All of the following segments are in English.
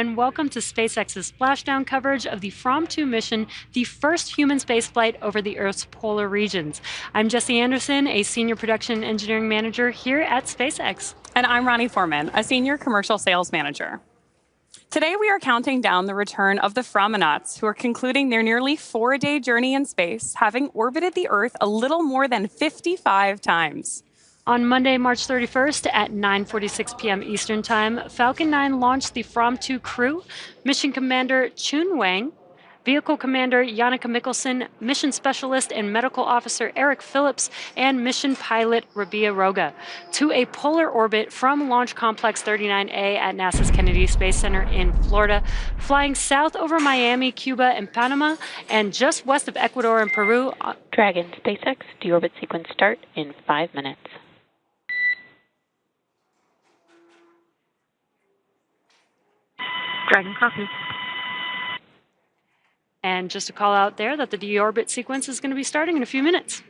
and welcome to SpaceX's splashdown coverage of the Fram2 mission, the first human spaceflight over the Earth's polar regions. I'm Jessie Anderson, a senior production engineering manager here at SpaceX. And I'm Ronnie Foreman, a senior commercial sales manager. Today we are counting down the return of the Fram2, who are concluding their nearly 4-day journey in space, having orbited the Earth a little more than 55 times. On Monday, March 31st at 9:46 p.m. Eastern Time, Falcon 9 launched the Fram2 crew, Mission Commander Chun Wang, Vehicle Commander Jannica Mikkelsen, Mission Specialist and Medical Officer Eric Phillips, and Mission Pilot Rabia Roga, to a polar orbit from Launch Complex 39A at NASA's Kennedy Space Center in Florida, flying south over Miami, Cuba, and Panama, and just west of Ecuador and Peru. Dragon, SpaceX, deorbit sequence start in 5 minutes. Dragon, copy. And just to call out there that the deorbit sequence is going to be starting in a few minutes.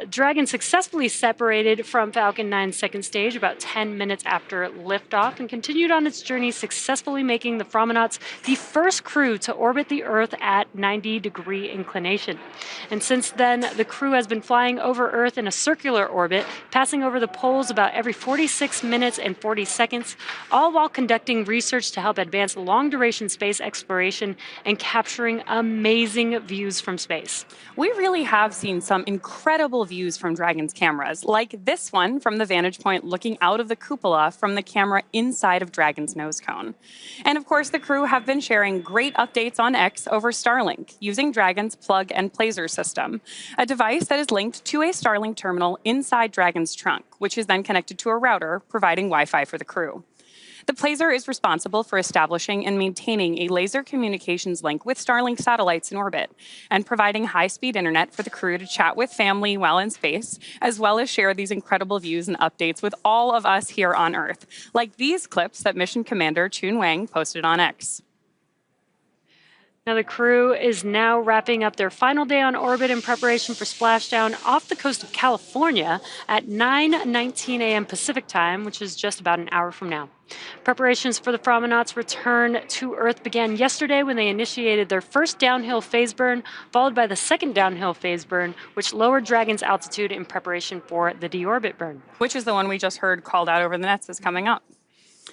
Dragon successfully separated from Falcon 9's second stage about 10 minutes after liftoff and continued on its journey, successfully making the Fram2 the first crew to orbit the Earth at 90-degree inclination. And since then, the crew has been flying over Earth in a circular orbit, passing over the poles about every 46 minutes and 40 seconds, all while conducting research to help advance long-duration space exploration and capturing amazing views from space. We really have seen some incredible views from Dragon's cameras, like this one from the vantage point looking out of the cupola from the camera inside of Dragon's nose cone. And of course, the crew have been sharing great updates on X over Starlink, using Dragon's plug and placer system, a device that is linked to a Starlink terminal inside Dragon's trunk, which is then connected to a router, providing Wi-Fi for the crew. The placer is responsible for establishing and maintaining a laser communications link with Starlink satellites in orbit and providing high-speed internet for the crew to chat with family while in space, as well as share these incredible views and updates with all of us here on Earth, like these clips that Mission Commander Chun Wang posted on X. Now, the crew is now wrapping up their final day on orbit in preparation for splashdown off the coast of California at 9:19 a.m. Pacific time, which is just about an hour from now. Preparations for the Fram2's return to Earth began yesterday when they initiated their first downhill phase burn, followed by the second downhill phase burn, which lowered Dragon's altitude in preparation for the deorbit burn. Which is the one we just heard called out over the nets is coming up.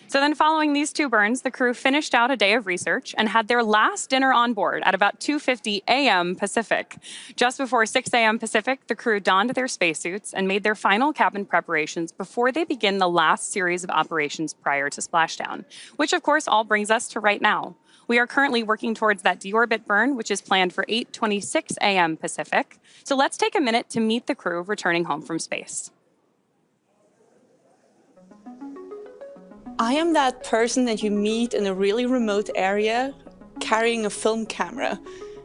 So then following these two burns, the crew finished out a day of research and had their last dinner on board at about 2:50 a.m. Pacific. Just before 6 a.m. Pacific, the crew donned their spacesuits and made their final cabin preparations before they begin the last series of operations prior to splashdown, which of course all brings us to right now. We are currently working towards that deorbit burn, which is planned for 8:26 a.m. Pacific. So let's take a minute to meet the crew returning home from space. I am that person that you meet in a really remote area carrying a film camera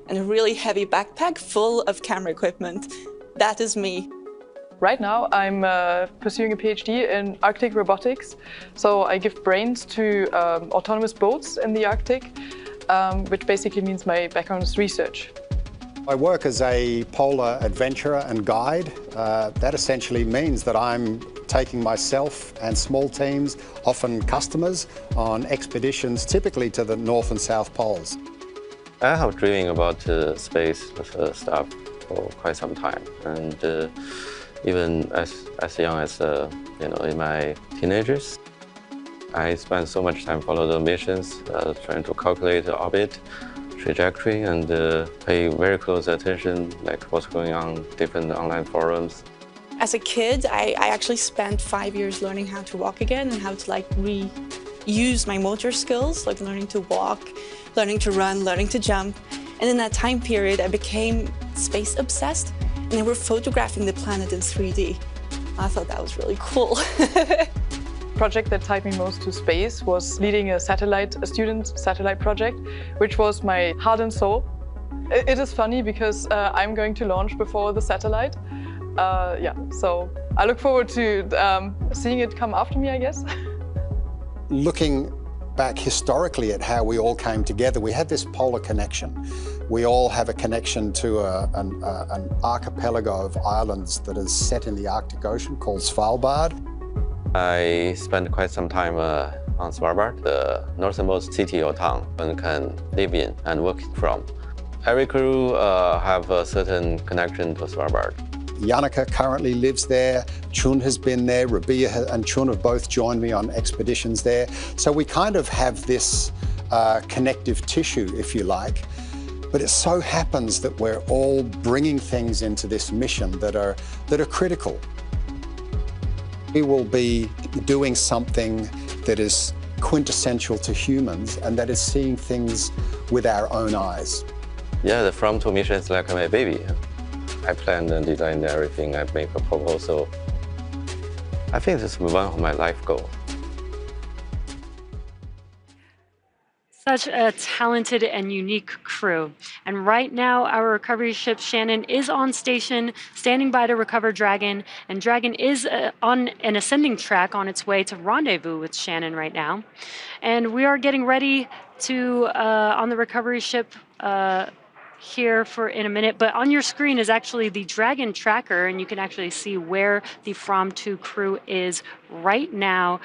and a really heavy backpack full of camera equipment. That is me. Right now I'm pursuing a PhD in Arctic robotics. So I give brains to autonomous boats in the Arctic, which basically means my background is research. I work as a polar adventurer and guide. That essentially means that I'm taking myself and small teams, often customers, on expeditions typically to the North and South Poles. I have dreaming about space stuff for quite some time, and even as young as in my teenagers, I spent so much time following the missions, trying to calculate the orbit, trajectory, and pay very close attention, like what's going on different online forums. As a kid, I actually spent 5 years learning how to walk again and how to reuse my motor skills, like learning to walk, learning to run, learning to jump. And in that time period, I became space obsessed, and they were photographing the planet in 3D. I thought that was really cool. Project that tied me most to space was leading a student satellite project, which was my heart and soul. It is funny because I'm going to launch before the satellite. So I look forward to seeing it come after me, I guess. Looking back historically at how we all came together, we had this polar connection. We all have a connection to an archipelago of islands that is set in the Arctic Ocean called Svalbard. I spent quite some time on Svalbard, the northernmost city or town one can live in and work from. Every crew have a certain connection to Svalbard. Yannicka currently lives there, Chun has been there, Rabia and Chun have both joined me on expeditions there. So we kind of have this connective tissue, if you like. But it so happens that we're all bringing things into this mission that are critical. We will be doing something that is quintessential to humans and that is seeing things with our own eyes. Yeah, the Fram2 mission is like my baby. I planned and designed everything. I make a proposal. I think this is one of my life goals. Such a talented and unique crew. And right now, our recovery ship Shannon is on station, standing by to recover Dragon. And Dragon is on an ascending track on its way to rendezvous with Shannon right now. And we are getting ready to, on the recovery ship, here for in a minute, but on your screen is actually the Dragon tracker, and you can actually see where the Fram2 crew is right now,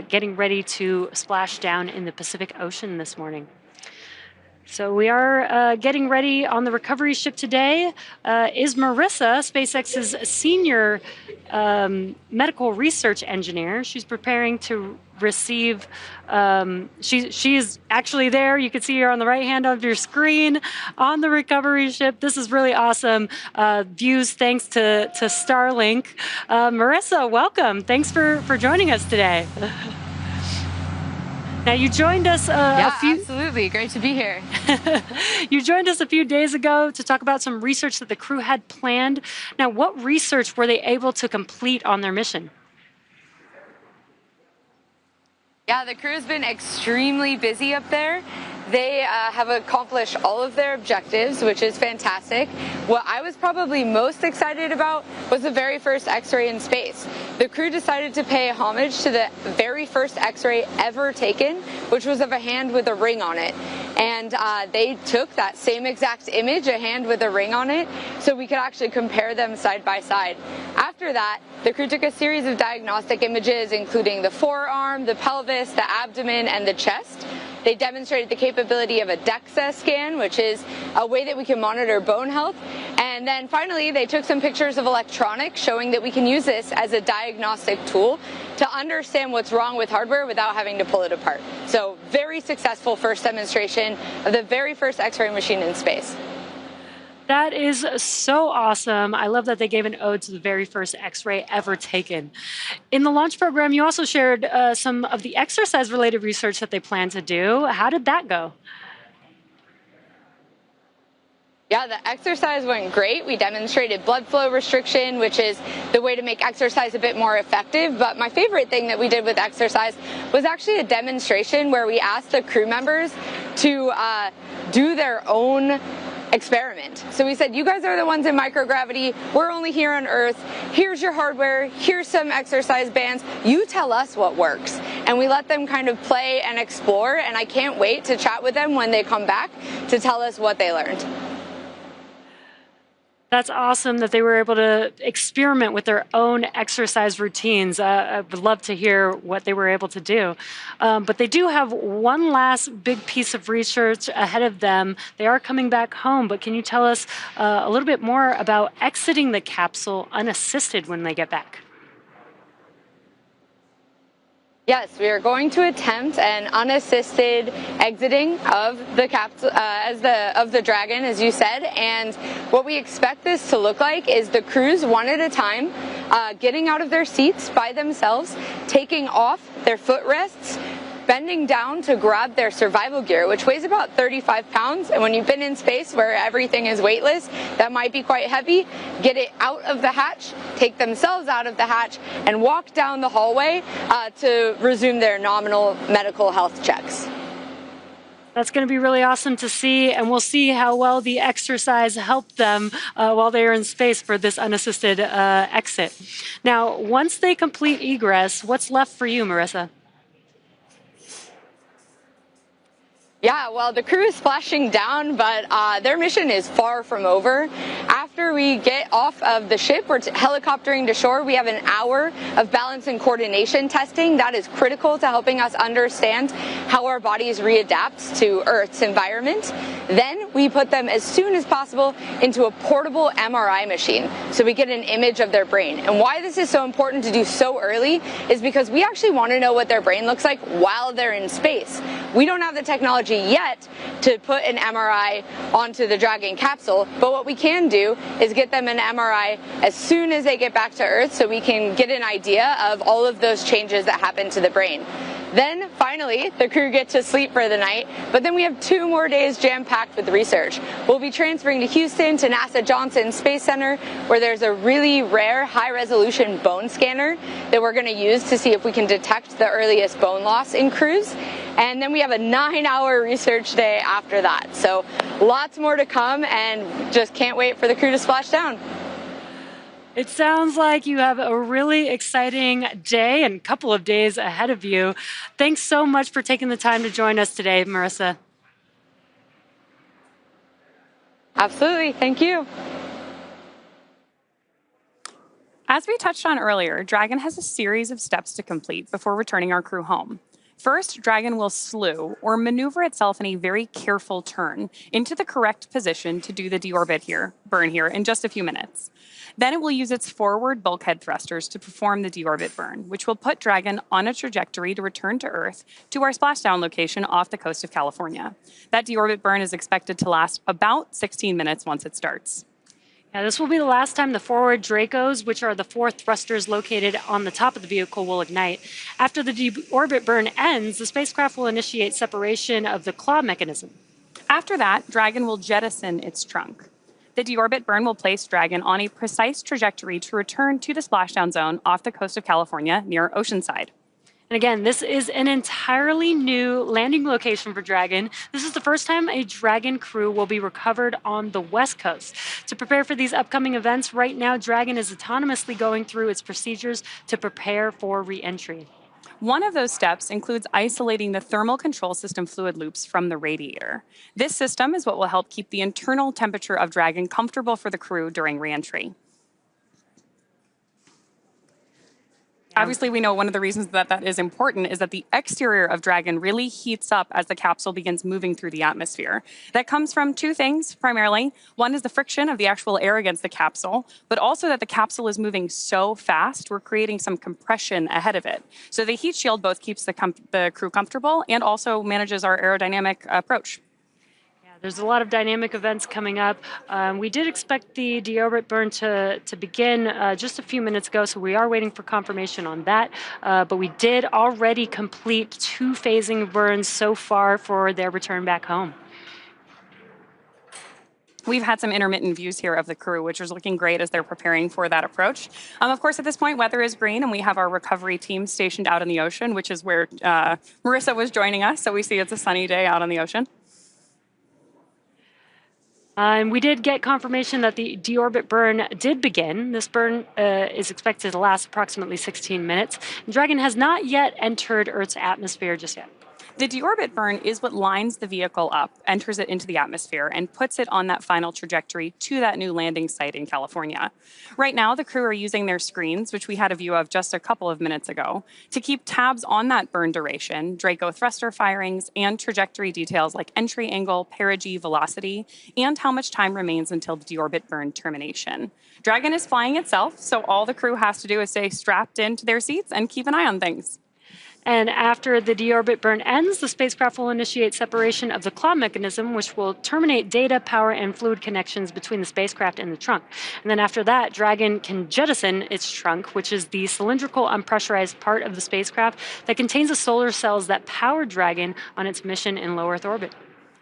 getting ready to splash down in the Pacific Ocean this morning. So we are getting ready on the recovery ship today. Is Marissa, SpaceX's senior medical research engineer. She's preparing to receive, she is actually there. You can see her on the right hand of your screen on the recovery ship. This is really awesome views thanks to Starlink. Marissa, welcome. Thanks for joining us today. Now, you joined us absolutely. Great to be here. You joined us a few days ago to talk about some research that the crew had planned. Now, what research were they able to complete on their mission? Yeah, the crew's been extremely busy up there. They have accomplished all of their objectives, which is fantastic. What I was probably most excited about was the very first X-ray in space. The crew decided to pay homage to the very first X-ray ever taken, which was of a hand with a ring on it. And they took that same exact image, a hand with a ring on it, so we could actually compare them side by side. After that, the crew took a series of diagnostic images, including the forearm, the pelvis, the abdomen, and the chest. They demonstrated the capability of a DEXA scan, which is a way that we can monitor bone health. And then finally, they took some pictures of electronics showing that we can use this as a diagnostic tool to understand what's wrong with hardware without having to pull it apart. So very successful first demonstration of the very first X-ray machine in space. That is so awesome. I love that they gave an ode to the very first X-ray ever taken. In the launch program, you also shared some of the exercise-related research that they plan to do. How did that go? Yeah, the exercise went great. We demonstrated blood flow restriction, which is the way to make exercise a bit more effective. But my favorite thing that we did with exercise was actually a demonstration where we asked the crew members to do their own experiment. So we said, you guys are the ones in microgravity. We're only here on Earth. Here's your hardware. Here's some exercise bands. You tell us what works. And we let them kind of play and explore. And I can't wait to chat with them when they come back to tell us what they learned. That's awesome that they were able to experiment with their own exercise routines. I would love to hear what they were able to do. But they do have one last big piece of research ahead of them. They are coming back home, but can you tell us a little bit more about exiting the capsule unassisted when they get back? Yes, we are going to attempt an unassisted exiting of the capsule, of the Dragon, as you said. And what we expect this to look like is the crews one at a time, getting out of their seats by themselves, taking off their footrests, bending down to grab their survival gear, which weighs about 35 pounds. And when you've been in space where everything is weightless, that might be quite heavy. Get it out of the hatch, take themselves out of the hatch, and walk down the hallway to resume their nominal medical health checks. That's going to be really awesome to see, and we'll see how well the exercise helped them while they are in space for this unassisted exit. Now, once they complete egress, what's left for you, Marissa? Yeah, well, the crew is splashing down, but their mission is far from over. After we get off of the ship, we're helicoptering to shore. We have an hour of balance and coordination testing. That is critical to helping us understand how our bodies readapt to Earth's environment. Then we put them as soon as possible into a portable MRI machine so we get an image of their brain. And why this is so important to do so early is because we actually want to know what their brain looks like while they're in space. We don't have the technology yet to put an MRI onto the Dragon capsule, but what we can do is get them an MRI as soon as they get back to Earth so we can get an idea of all of those changes that happen to the brain. Then, finally, the crew get to sleep for the night, but then we have 2 more days jam-packed with research. We'll be transferring to Houston to NASA Johnson Space Center, where there's a really rare high-resolution bone scanner that we're going to use to see if we can detect the earliest bone loss in crews. And then we have a 9-hour research day after that. So lots more to come, and just can't wait for the crew to splash down. It sounds like you have a really exciting day and couple of days ahead of you. Thanks so much for taking the time to join us today, Marissa. Absolutely. Thank you. As we touched on earlier, Dragon has a series of steps to complete before returning our crew home. First, Dragon will slew, or maneuver itself in a very careful turn, into the correct position to do the deorbit burn here in just a few minutes. Then it will use its forward bulkhead thrusters to perform the deorbit burn, which will put Dragon on a trajectory to return to Earth to our splashdown location off the coast of California. That deorbit burn is expected to last about 16 minutes once it starts. Yeah, this will be the last time the forward Dracos, which are the 4 thrusters located on the top of the vehicle, will ignite. After the deorbit burn ends, the spacecraft will initiate separation of the claw mechanism. After that, Dragon will jettison its trunk. The deorbit burn will place Dragon on a precise trajectory to return to the splashdown zone off the coast of California near Oceanside. And again, this is an entirely new landing location for Dragon. This is the first time a Dragon crew will be recovered on the West Coast. To prepare for these upcoming events, right now, Dragon is autonomously going through its procedures to prepare for re-entry. One of those steps includes isolating the thermal control system fluid loops from the radiator. This system is what will help keep the internal temperature of Dragon comfortable for the crew during re-entry. Obviously, we know one of the reasons that is important is that the exterior of Dragon really heats up as the capsule begins moving through the atmosphere. That comes from 2 things, primarily. One is the friction of the actual air against the capsule, but also that the capsule is moving so fast, we're creating some compression ahead of it. So the heat shield both keeps the crew comfortable and also manages our aerodynamic approach. There's a lot of dynamic events coming up. We did expect the deorbit burn to begin just a few minutes ago, so we are waiting for confirmation on that. But we did already complete 2 phasing burns so far for their return back home. We've had some intermittent views here of the crew, which is looking great as they're preparing for that approach. Of course, at this point, weather is green, and we have our recovery team stationed out in the ocean, which is where Marissa was joining us. So we see it's a sunny day out on the ocean. And we did get confirmation that the deorbit burn did begin. This burn is expected to last approximately 16 minutes. Dragon has not yet entered Earth's atmosphere just yet. The deorbit burn is what lines the vehicle up, enters it into the atmosphere, and puts it on that final trajectory to that new landing site in California. Right now, the crew are using their screens, which we had a view of just a couple of minutes ago, to keep tabs on that burn duration, Draco thruster firings, and trajectory details like entry angle, perigee velocity, and how much time remains until the deorbit burn termination. Dragon is flying itself, so all the crew has to do is stay strapped into their seats and keep an eye on things. And after the deorbit burn ends, the spacecraft will initiate separation of the claw mechanism, which will terminate data, power, and fluid connections between the spacecraft and the trunk. And then after that, Dragon can jettison its trunk, which is the cylindrical, unpressurized part of the spacecraft that contains the solar cells that power Dragon on its mission in low Earth orbit.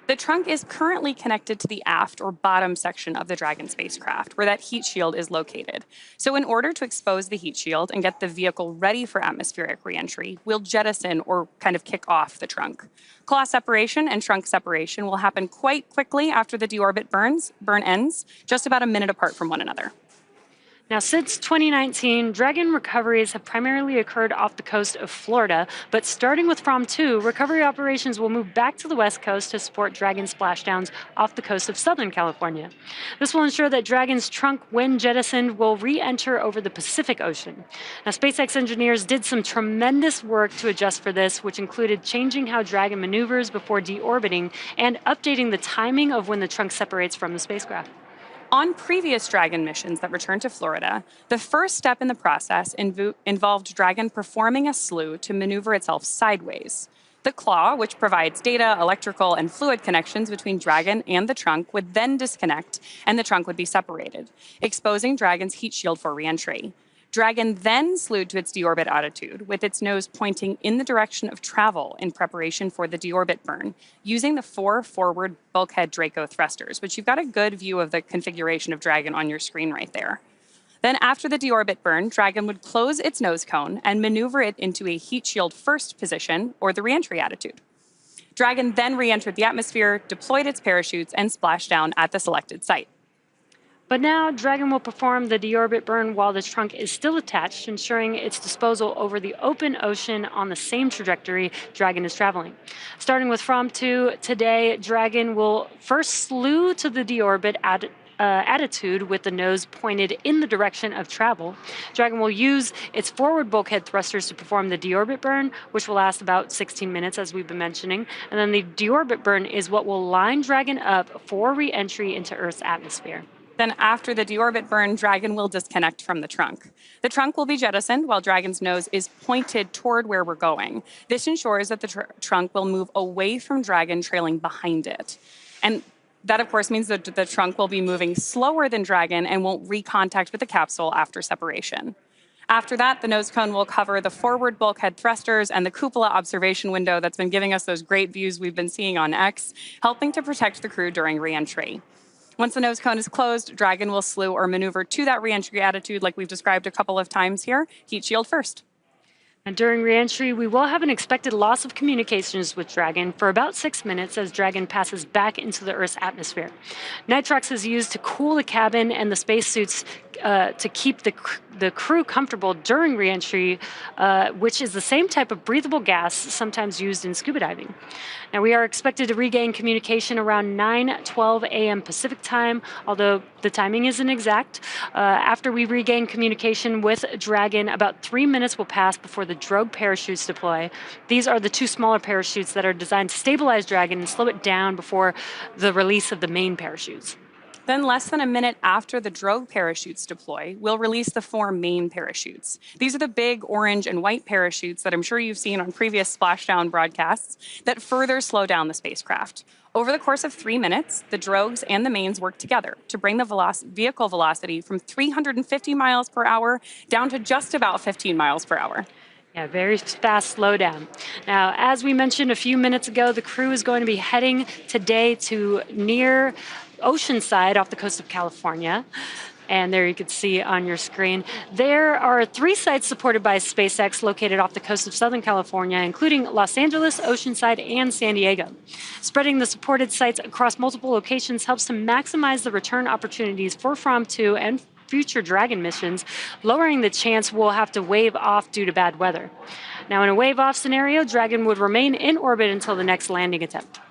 The trunk is currently connected to the aft or bottom section of the Dragon spacecraft, where that heat shield is located. So in order to expose the heat shield and get the vehicle ready for atmospheric reentry, we'll jettison or kind of kick off the trunk. Claw separation and trunk separation will happen quite quickly after the deorbit burn ends, just about a minute apart from one another. Now, since 2019, Dragon recoveries have primarily occurred off the coast of Florida, but starting with Fram2, recovery operations will move back to the West Coast to support Dragon splashdowns off the coast of Southern California. This will ensure that Dragon's trunk, when jettisoned, will re-enter over the Pacific Ocean. Now, SpaceX engineers did some tremendous work to adjust for this, which included changing how Dragon maneuvers before deorbiting and updating the timing of when the trunk separates from the spacecraft. On previous Dragon missions that returned to Florida, the first step in the process involved Dragon performing a slew to maneuver itself sideways. The claw, which provides data, electrical, and fluid connections between Dragon and the trunk, would then disconnect and the trunk would be separated, exposing Dragon's heat shield for reentry. Dragon then slewed to its deorbit attitude, with its nose pointing in the direction of travel in preparation for the deorbit burn, using the 4 forward bulkhead Draco thrusters, which you've got a good view of the configuration of Dragon on your screen right there. Then after the deorbit burn, Dragon would close its nose cone and maneuver it into a heat shield first position, or the reentry attitude. Dragon then re-entered the atmosphere, deployed its parachutes, and splashed down at the selected site. But now, Dragon will perform the deorbit burn while the trunk is still attached, ensuring its disposal over the open ocean on the same trajectory Dragon is traveling. Starting with Fram2, today, Dragon will first slew to the deorbit attitude with the nose pointed in the direction of travel. Dragon will use its forward bulkhead thrusters to perform the deorbit burn, which will last about 16 minutes, as we've been mentioning. And then the deorbit burn is what will line Dragon up for re-entry into Earth's atmosphere. Then after the deorbit burn, Dragon will disconnect from the trunk. The trunk will be jettisoned while Dragon's nose is pointed toward where we're going. This ensures that the trunk will move away from Dragon, trailing behind it. And that, of course, means that the trunk will be moving slower than Dragon and won't recontact with the capsule after separation. After that, the nose cone will cover the forward bulkhead thrusters and the cupola observation window that's been giving us those great views we've been seeing on X, helping to protect the crew during re-entry. Once the nose cone is closed, Dragon will slew or maneuver to that re-entry attitude like we've described a couple of times here, heat shield first. And during re-entry, we will have an expected loss of communications with Dragon for about 6 minutes as Dragon passes back into the Earth's atmosphere. Nitrox is used to cool the cabin and the spacesuits to keep the crew comfortable during re-entry, which is the same type of breathable gas sometimes used in scuba diving. Now, we are expected to regain communication around 9:12 a.m. Pacific time, although the timing isn't exact. After we regain communication with Dragon, about 3 minutes will pass before the drogue parachutes deploy. These are the 2 smaller parachutes that are designed to stabilize Dragon and slow it down before the release of the main parachutes. Then less than a minute after the drogue parachutes deploy, we'll release the 4 main parachutes. These are the big orange and white parachutes that I'm sure you've seen on previous splashdown broadcasts that further slow down the spacecraft. Over the course of 3 minutes, the drogues and the mains work together to bring the vehicle velocity from 350 miles per hour down to just about 15 miles per hour. Yeah, very fast slowdown. Now, as we mentioned a few minutes ago, the crew is going to be heading today to near Oceanside off the coast of California. And there you can see on your screen. There are 3 sites supported by SpaceX located off the coast of Southern California, including Los Angeles, Oceanside, and San Diego. Spreading the supported sites across multiple locations helps to maximize the return opportunities for Fram2 and future Dragon missions, lowering the chance we'll have to wave off due to bad weather. Now, in a wave-off scenario, Dragon would remain in orbit until the next landing attempt.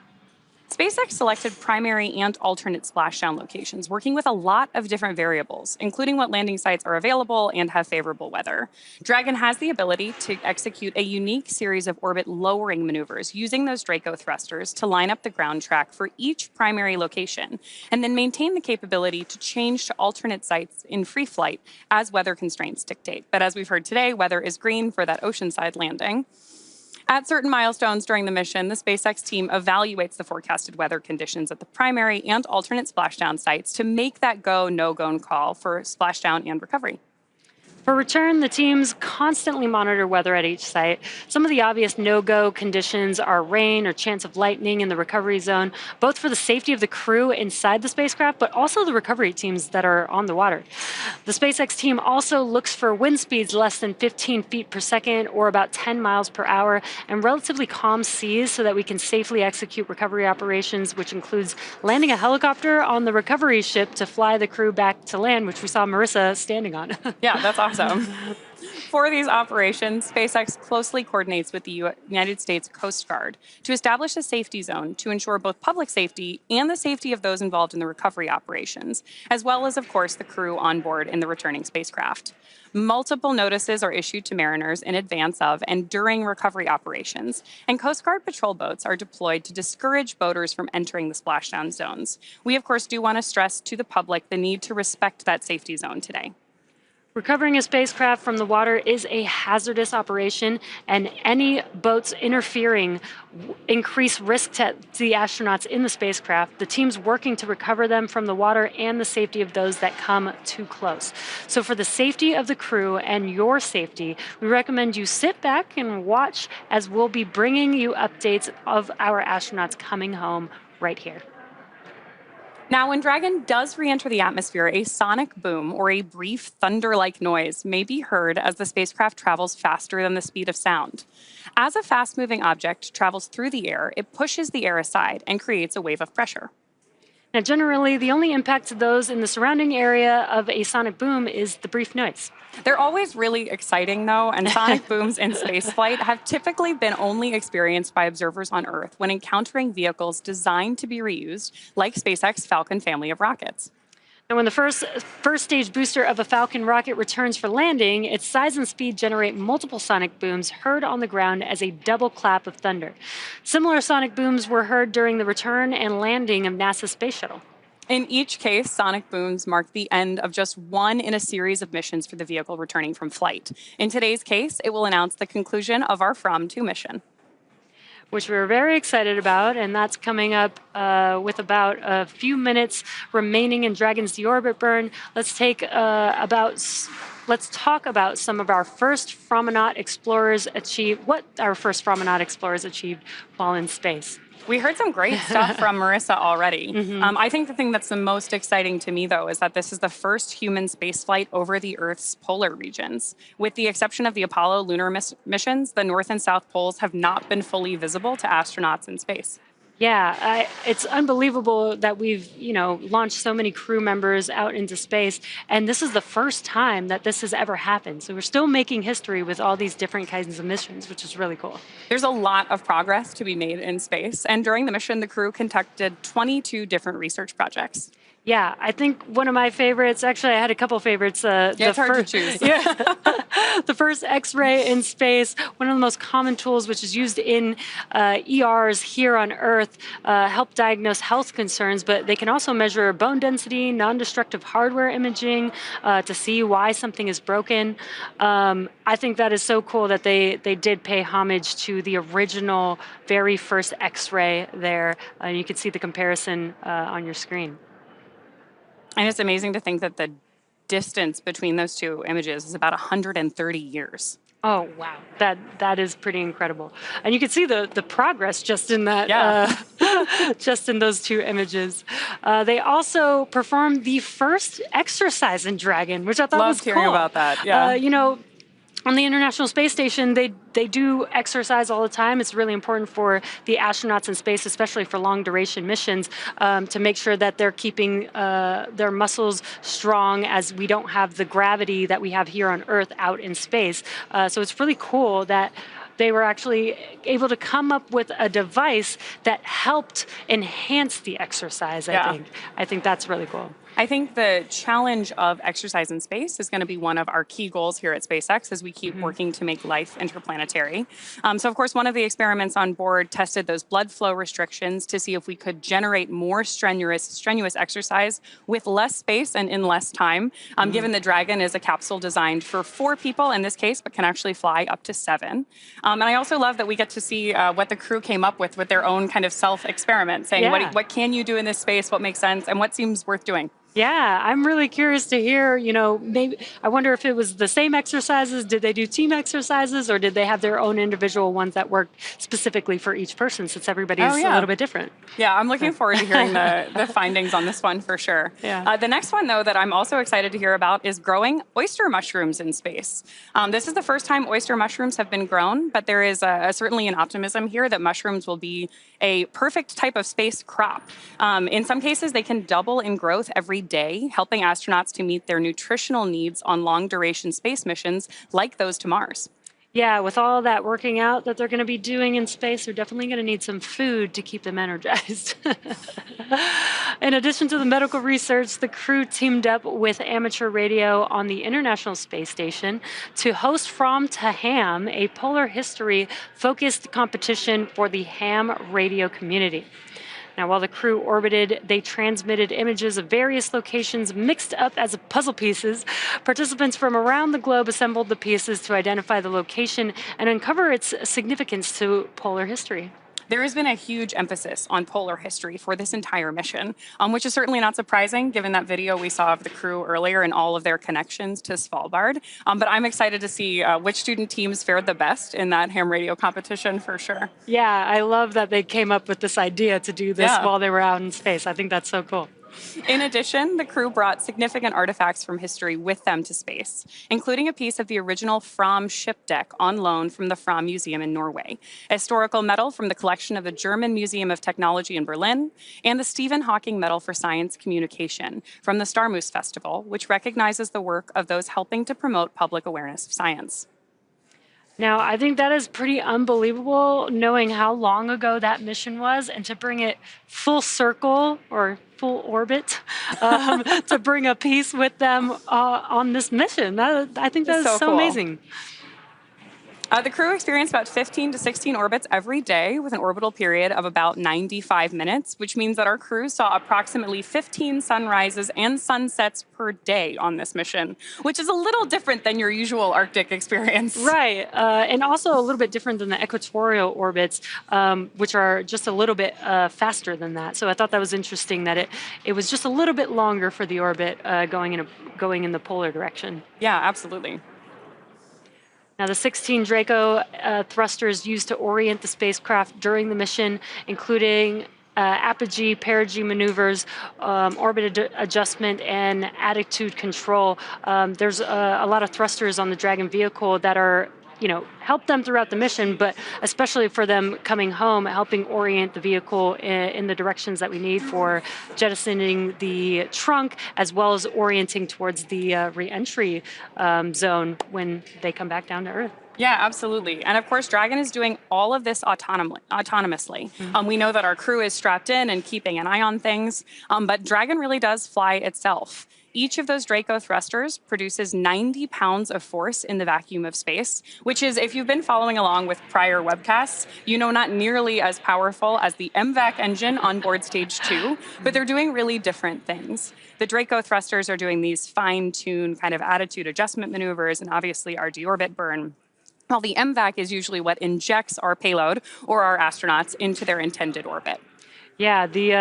SpaceX selected primary and alternate splashdown locations, working with a lot of different variables, including what landing sites are available and have favorable weather. Dragon has the ability to execute a unique series of orbit-lowering maneuvers using those Draco thrusters to line up the ground track for each primary location, and then maintain the capability to change to alternate sites in free flight as weather constraints dictate. But as we've heard today, weather is green for that Oceanside landing. At certain milestones during the mission, the SpaceX team evaluates the forecasted weather conditions at the primary and alternate splashdown sites to make that go, no-go call for splashdown and recovery. For return, the teams constantly monitor weather at each site. Some of the obvious no-go conditions are rain or chance of lightning in the recovery zone, both for the safety of the crew inside the spacecraft, but also the recovery teams that are on the water. The SpaceX team also looks for wind speeds less than 15 feet per second or about 10 miles per hour and relatively calm seas so that we can safely execute recovery operations, which includes landing a helicopter on the recovery ship to fly the crew back to land, which we saw Marissa standing on. Yeah, that's awesome. For these operations, SpaceX closely coordinates with the United States Coast Guard to establish a safety zone to ensure both public safety and the safety of those involved in the recovery operations, as well as, of course, the crew on board in the returning spacecraft. Multiple notices are issued to mariners in advance of and during recovery operations, and Coast Guard patrol boats are deployed to discourage boaters from entering the splashdown zones. We, of course, do want to stress to the public the need to respect that safety zone today. Recovering a spacecraft from the water is a hazardous operation, and any boats interfering increase risk to the astronauts in the spacecraft, the teams working to recover them from the water, and the safety of those that come too close. So for the safety of the crew and your safety, we recommend you sit back and watch as we'll be bringing you updates of our astronauts coming home right here. Now, when Dragon does re-enter the atmosphere, a sonic boom or a brief thunder-like noise may be heard as the spacecraft travels faster than the speed of sound. As a fast-moving object travels through the air, it pushes the air aside and creates a wave of pressure. Now, generally, the only impact to those in the surrounding area of a sonic boom is the brief noise. They're always really exciting, though, and sonic booms in spaceflight have typically been only experienced by observers on Earth when encountering vehicles designed to be reused, like SpaceX Falcon family of rockets. And when the first stage booster of a Falcon rocket returns for landing, its size and speed generate multiple sonic booms heard on the ground as a double clap of thunder. Similar sonic booms were heard during the return and landing of NASA's Space Shuttle. In each case, sonic booms mark the end of just one in a series of missions for the vehicle returning from flight. In today's case, it will announce the conclusion of our Fram2 mission, which we're very excited about, and that's coming up with about a few minutes remaining in Dragon's deorbit burn. Let's talk about some of our first Fram2 explorers achieved while in space. We heard some great stuff from Marissa already. I think the thing that's the most exciting to me, though, is that this is the first human spaceflight over the Earth's polar regions. With the exception of the Apollo lunar missions, the North and South poles have not been fully visible to astronauts in space. Yeah, it's unbelievable that we've, launched so many crew members out into space, and this is the first time that this has ever happened. So we're still making history with all these different kinds of missions, which is really cool. There's a lot of progress to be made in space, and during the mission, the crew conducted 22 different research projects. Yeah, I think one of my favorites, actually I had a couple favorites. It's hard to choose. Yeah. The first X-ray in space, one of the most common tools which is used in ERs here on Earth, help diagnose health concerns, but they can also measure bone density, non-destructive hardware imaging to see why something is broken. I think that is so cool that they did pay homage to the original, very first X-ray there. You can see the comparison on your screen. And it's amazing to think that the distance between those two images is about 130 years. Oh, wow. That is pretty incredible. And you can see the progress just in that, just in those two images. They also performed the first exercise in Dragon, which I thought was cool. Loved hearing about that, yeah. On the International Space Station, they do exercise all the time. It's really important for the astronauts in space, especially for long duration missions, to make sure that they're keeping their muscles strong as we don't have the gravity that we have here on Earth out in space. So it's really cool that they were actually able to come up with a device that helped enhance the exercise, I think that's really cool. I think the challenge of exercise in space is going to be one of our key goals here at SpaceX as we keep working to make life interplanetary. So, of course, one of the experiments on board tested those blood flow restrictions to see if we could generate more strenuous exercise with less space and in less time, given the Dragon is a capsule designed for 4 people in this case, but can actually fly up to 7. And I also love that we get to see what the crew came up with their own kind of self-experiment, saying what can you do in this space, what makes sense, and what seems worth doing. Yeah, I'm really curious to hear, maybe I wonder if it was the same exercises. Did they do team exercises or did they have their own individual ones that worked specifically for each person since Oh, everybody's a yeah. little bit different? Yeah, I'm looking forward to hearing the findings on this one for sure. Yeah. The next one, though, that I'm also excited to hear about is growing oyster mushrooms in space. This is the first time oyster mushrooms have been grown, but there is certainly an optimism here that mushrooms will be a perfect type of space crop. In some cases, they can double in growth every day, helping astronauts to meet their nutritional needs on long-duration space missions like those to Mars. Yeah, with all that working out that they're going to be doing in space, they're definitely going to need some food to keep them energized. In addition to the medical research, the crew teamed up with amateur radio on the International Space Station to host From to Ham, a polar history focused competition for the ham radio community. Now, while the crew orbited, they transmitted images of various locations mixed up as puzzle pieces. Participants from around the globe assembled the pieces to identify the location and uncover its significance to polar history. There has been a huge emphasis on polar history for this entire mission, which is certainly not surprising given that video we saw of the crew earlier and all of their connections to Svalbard. But I'm excited to see which student teams fared the best in that ham radio competition for sure. Yeah, I love that they came up with this idea to do this while they were out in space. I think that's so cool. In addition, the crew brought significant artifacts from history with them to space, including a piece of the original Fram ship deck on loan from the Fram Museum in Norway, a historical medal from the collection of the German Museum of Technology in Berlin, and the Stephen Hawking Medal for Science Communication from the Starmus Festival, which recognizes the work of those helping to promote public awareness of science. Now, I think that is pretty unbelievable knowing how long ago that mission was and to bring it full circle or full orbit to bring a piece with them on this mission. I think that is so cool. Amazing. The crew experienced about 15 to 16 orbits every day with an orbital period of about 95 minutes, which means that our crew saw approximately 15 sunrises and sunsets per day on this mission, which is a little different than your usual Arctic experience. Right, and also a little bit different than the equatorial orbits, which are just a little bit faster than that. So I thought that was interesting that it was just a little bit longer for the orbit going in the polar direction. Yeah, absolutely. Now, the 16 Draco thrusters used to orient the spacecraft during the mission, including apogee, perigee maneuvers, orbit adjustment, and attitude control. There's a lot of thrusters on the Dragon vehicle that are, help them throughout the mission, but especially for them coming home, helping orient the vehicle in the directions that we need for jettisoning the trunk, as well as orienting towards the re-entry zone when they come back down to Earth. Yeah, absolutely. And of course, Dragon is doing all of this autonomously. Mm-hmm. We know that our crew is strapped in and keeping an eye on things, but Dragon really does fly itself. Each of those Draco thrusters produces 90 pounds of force in the vacuum of space, which is, if you've been following along with prior webcasts, not nearly as powerful as the MVAC engine on board Stage 2, but they're doing really different things. The Draco thrusters are doing these fine-tuned kind of attitude adjustment maneuvers and obviously our deorbit burn. While the MVAC is usually what injects our payload or our astronauts into their intended orbit. Yeah, the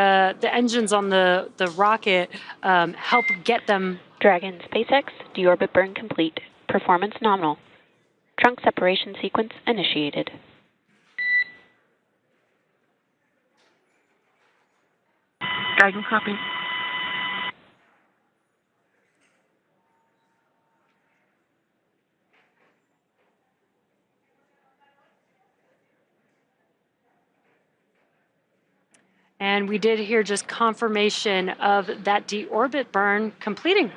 engines on the rocket help get them. Dragon SpaceX, deorbit burn complete. Performance nominal. Trunk separation sequence initiated. Dragon copy. And we did hear just confirmation of that deorbit burn completing.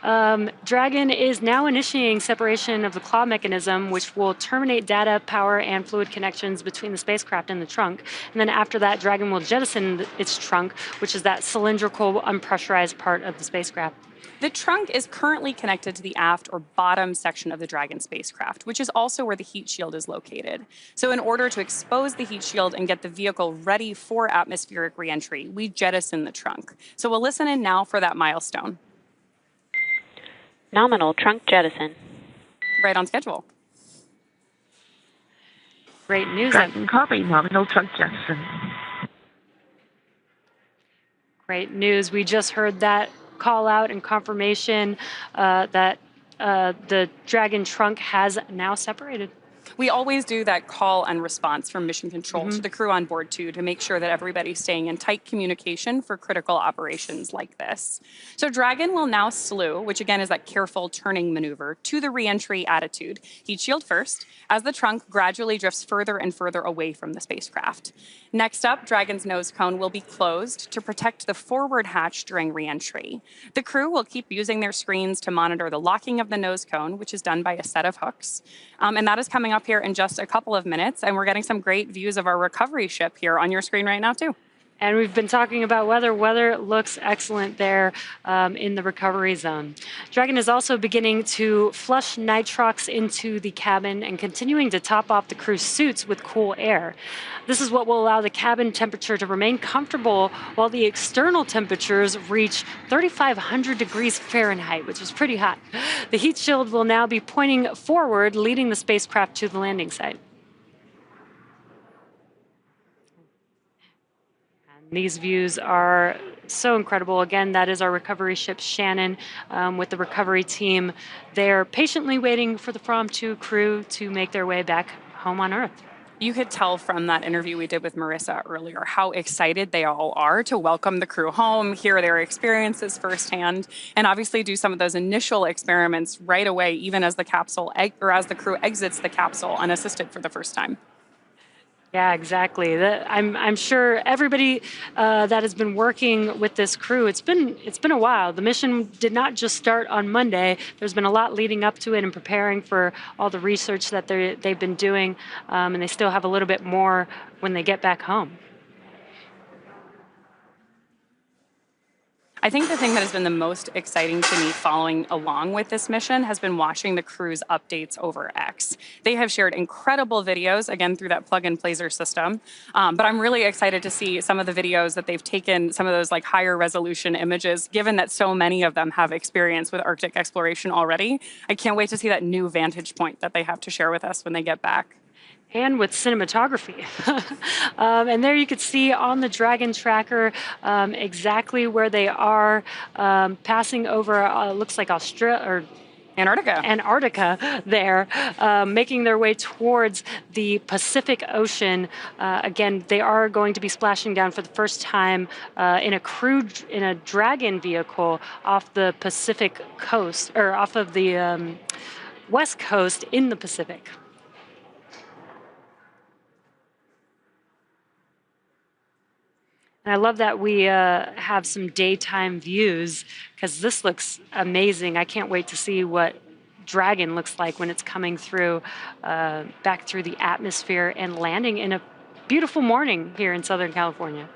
Dragon is now initiating separation of the claw mechanism, which will terminate data, power, and fluid connections between the spacecraft and the trunk. And then after that, Dragon will jettison its trunk, which is that cylindrical, unpressurized part of the spacecraft. The trunk is currently connected to the aft or bottom section of the Dragon spacecraft, which is also where the heat shield is located. So in order to expose the heat shield and get the vehicle ready for atmospheric reentry, we jettison the trunk. So we'll listen in now for that milestone. Nominal trunk jettison. Right on schedule. Great news. Dragon copy, nominal trunk jettison. Great news. We just heard that call out and confirmation that the Dragon trunk has now separated. We always do that call and response from mission control to the crew on board too, to make sure that everybody's staying in tight communication for critical operations like this. So Dragon will now slew, which again is that careful turning maneuver, to the re-entry attitude. Heat shield first, as the trunk gradually drifts further and further away from the spacecraft. Next up, Dragon's nose cone will be closed to protect the forward hatch during re-entry. The crew will keep using their screens to monitor the locking of the nose cone, which is done by a set of hooks. And that is coming up here in just a couple of minutes, and we're getting some great views of our recovery ship here on your screen right now too. And we've been talking about weather. Weather looks excellent there in the recovery zone. Dragon is also beginning to flush nitrox into the cabin and continuing to top off the crew's suits with cool air. This is what will allow the cabin temperature to remain comfortable while the external temperatures reach 3,500 degrees Fahrenheit, which is pretty hot. The heat shield will now be pointing forward, leading the spacecraft to the landing site. These views are so incredible. Again, that is our recovery ship Shannon with the recovery team. They're patiently waiting for the Fram2 crew to make their way back home on Earth. You could tell from that interview we did with Marissa earlier how excited they all are to welcome the crew home, hear their experiences firsthand, and obviously do some of those initial experiments right away, even as the capsule or as the crew exits the capsule unassisted for the first time. Yeah, exactly. I'm sure everybody that has been working with this crew, it's been a while. The mission did not just start on Monday. There's been a lot leading up to it and preparing for all the research that they've been doing, and they still have a little bit more when they get back home. I think the thing that has been the most exciting to me following along with this mission has been watching the crew's updates over X. They have shared incredible videos, again, through that plug-and-placer system, but I'm really excited to see some of the videos that they've taken, some of those like higher resolution images, given that so many of them have experience with Arctic exploration already. I can't wait to see that new vantage point that they have to share with us when they get back. And with cinematography. And there you could see on the Dragon tracker exactly where they are passing over, looks like Antarctica there, making their way towards the Pacific Ocean. Again, they are going to be splashing down for the first time in a Dragon vehicle off the Pacific coast, or off of the West Coast in the Pacific. And I love that we have some daytime views, because this looks amazing. I can't wait to see what Dragon looks like when it's coming through, back through the atmosphere and landing in a beautiful morning here in Southern California.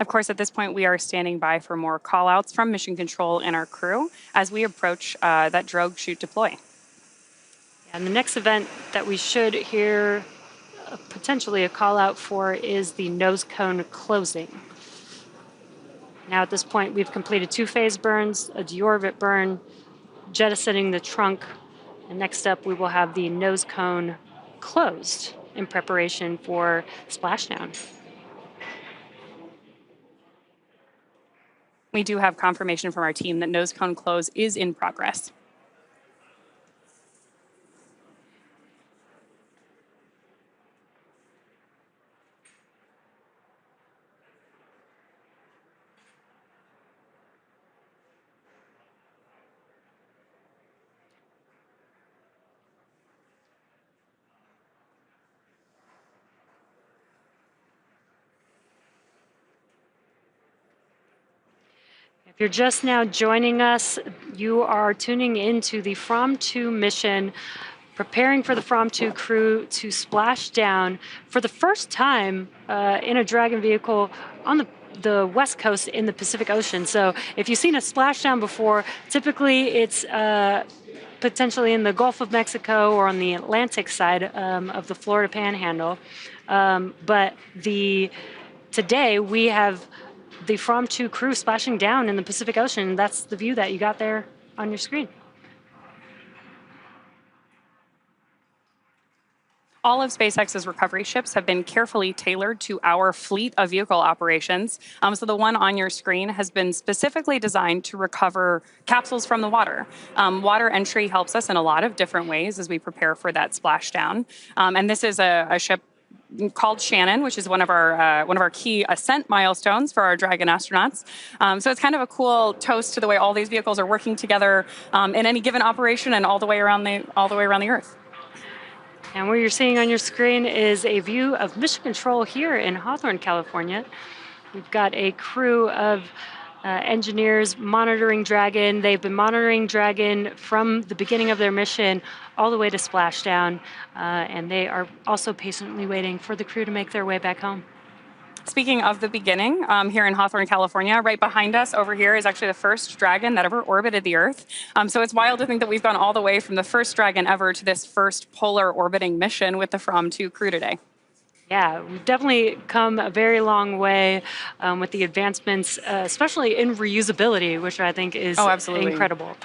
Of course, at this point, we are standing by for more call-outs from Mission Control and our crew as we approach that drogue chute deploy. And the next event that we should hear potentially a call-out for is the nose cone closing. Now at this point, we've completed 2 phase burns, a deorbit burn, jettisoning the trunk, and next up we will have the nose cone closed in preparation for splashdown. We do have confirmation from our team that nose cone close is in progress. If you're just now joining us, you are tuning into the Fram2 mission, preparing for the Fram2 crew to splash down for the first time in a Dragon vehicle on the West Coast in the Pacific Ocean. So if you've seen a splashdown before, typically it's potentially in the Gulf of Mexico or on the Atlantic side of the Florida Panhandle. But today we have the Fram2 crew splashing down in the Pacific Ocean. That's the view that you got there on your screen. All of SpaceX's recovery ships have been carefully tailored to our fleet of vehicle operations. So the one on your screen has been specifically designed to recover capsules from the water. Water entry helps us in a lot of different ways as we prepare for that splashdown. And this is a ship called Shannon, which is one of our key ascent milestones for our Dragon astronauts. So it's kind of a cool toast to the way all these vehicles are working together in any given operation and all the way around the Earth. And what you're seeing on your screen is a view of Mission Control here in Hawthorne, California. We've got a crew of engineers monitoring Dragon. They've been monitoring Dragon from the beginning of their mission all the way to splashdown, and they are also patiently waiting for the crew to make their way back home. Speaking of the beginning, here in Hawthorne, California, right behind us over here is actually the first Dragon that ever orbited the Earth. So it's wild to think that we've gone all the way from the first Dragon ever to this first polar orbiting mission with the Fram2 crew today. Yeah, we've definitely come a very long way with the advancements, especially in reusability, which I think is incredible.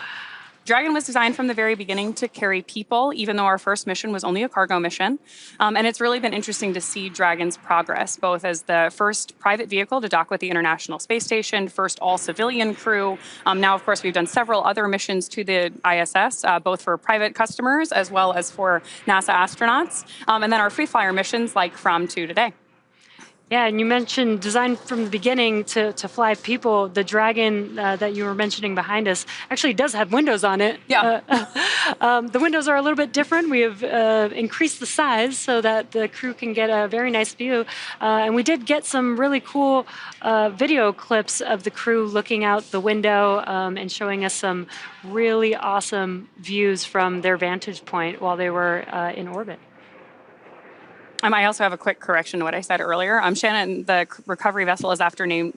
Dragon was designed from the very beginning to carry people, even though our first mission was only a cargo mission. And it's really been interesting to see Dragon's progress, both as the first private vehicle to dock with the International Space Station, first all-civilian crew. Now, of course, we've done several other missions to the ISS, both for private customers as well as for NASA astronauts. And then our free-flyer missions like Fram2 today. Yeah, and you mentioned designed from the beginning to fly people. The Dragon that you were mentioning behind us actually does have windows on it. Yeah. The windows are a little bit different. We have increased the size so that the crew can get a very nice view. And we did get some really cool video clips of the crew looking out the window and showing us some really awesome views from their vantage point while they were in orbit. I also have a quick correction to what I said earlier. Shannon, the recovery vessel is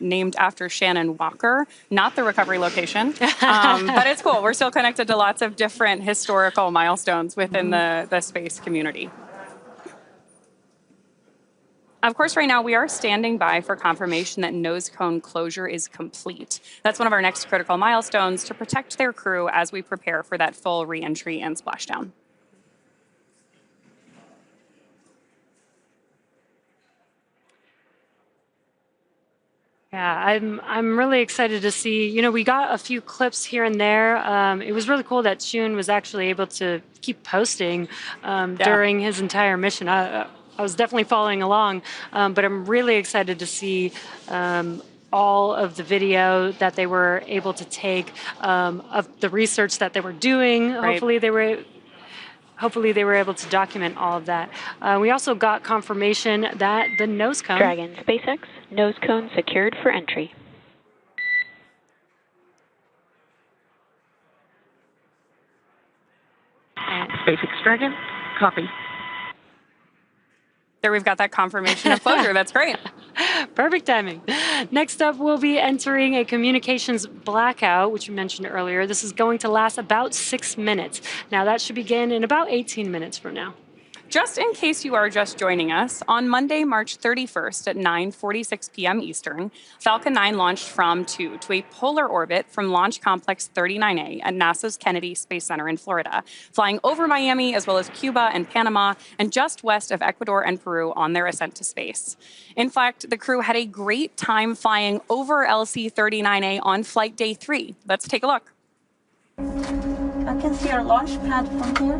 named after Shannon Walker, not the recovery location. But it's cool. We're still connected to lots of different historical milestones within the space community. Of course, right now we are standing by for confirmation that nose cone closure is complete. That's one of our next critical milestones to protect their crew as we prepare for that full re-entry and splashdown. Yeah, I'm really excited to see. You know, we got a few clips here and there. It was really cool that Chun was actually able to keep posting during his entire mission. I was definitely following along, but I'm really excited to see all of the video that they were able to take of the research that they were doing. Right. Hopefully they were able to document all of that. We also got confirmation that the nose cone... Dragon SpaceX, nose cone secured for entry. SpaceX Dragon, copy. There we've got that confirmation of closure. That's great. Perfect timing. Next up, we'll be entering a communications blackout, which you mentioned earlier. This is going to last about 6 minutes. Now, that should begin in about 18 minutes from now. Just in case you are just joining us, on Monday, March 31st at 9:46 p.m. Eastern, Falcon 9 launched Fram2 to a polar orbit from Launch Complex 39A at NASA's Kennedy Space Center in Florida, flying over Miami as well as Cuba and Panama and just west of Ecuador and Peru on their ascent to space. In fact, the crew had a great time flying over LC-39A on flight day 3. Let's take a look. I can see our launch pad from here.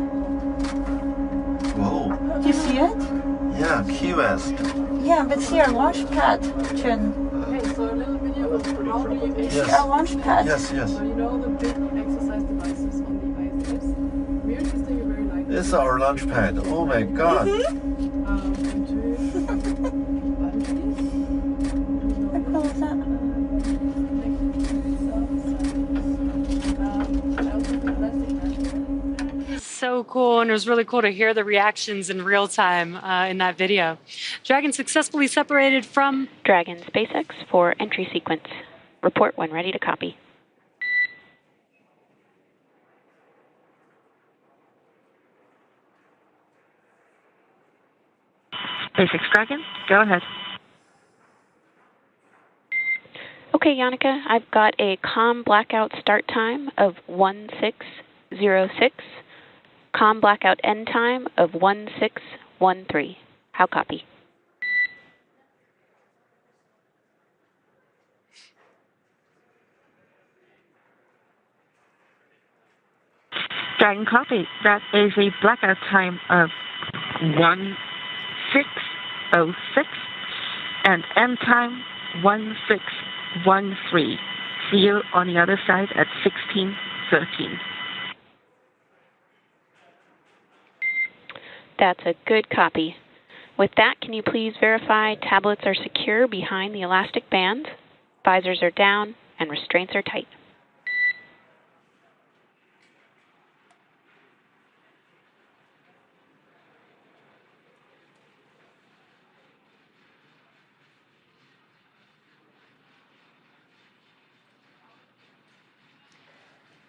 Whoa. Do you see it? Yeah, Key West. Yeah, but see our launch pad, Chun. Okay, so a little video of how do you See our launch pad? Yes, yes. So you know the big exercise devices on the ISS? We're interested, you very like This is our launch pad. Oh my god. How cool is that? So cool, and it was really cool to hear the reactions in real time in that video. Dragon successfully separated from... Dragon SpaceX for entry sequence. Report when ready to copy. SpaceX Dragon, go ahead. Okay, Yannicka, I've got a COM blackout start time of 1606, COM blackout end time of 16 13. How copy? Dragon copy. That is a blackout time of 1606 and end time 1613. See you on the other side at 1613. That's a good copy. With that, can you please verify tablets are secure behind the elastic bands, visors are down, and restraints are tight?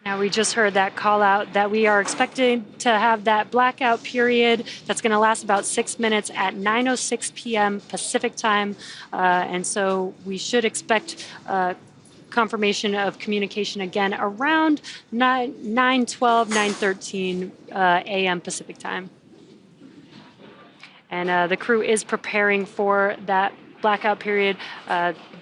Now, we just heard that call out that we are expecting to have that blackout period that's going to last about 6 minutes at 9:06 p.m. Pacific time. And so we should expect confirmation of communication again around 9:12, 9:13 a.m. Pacific time. And the crew is preparing for that blackout period.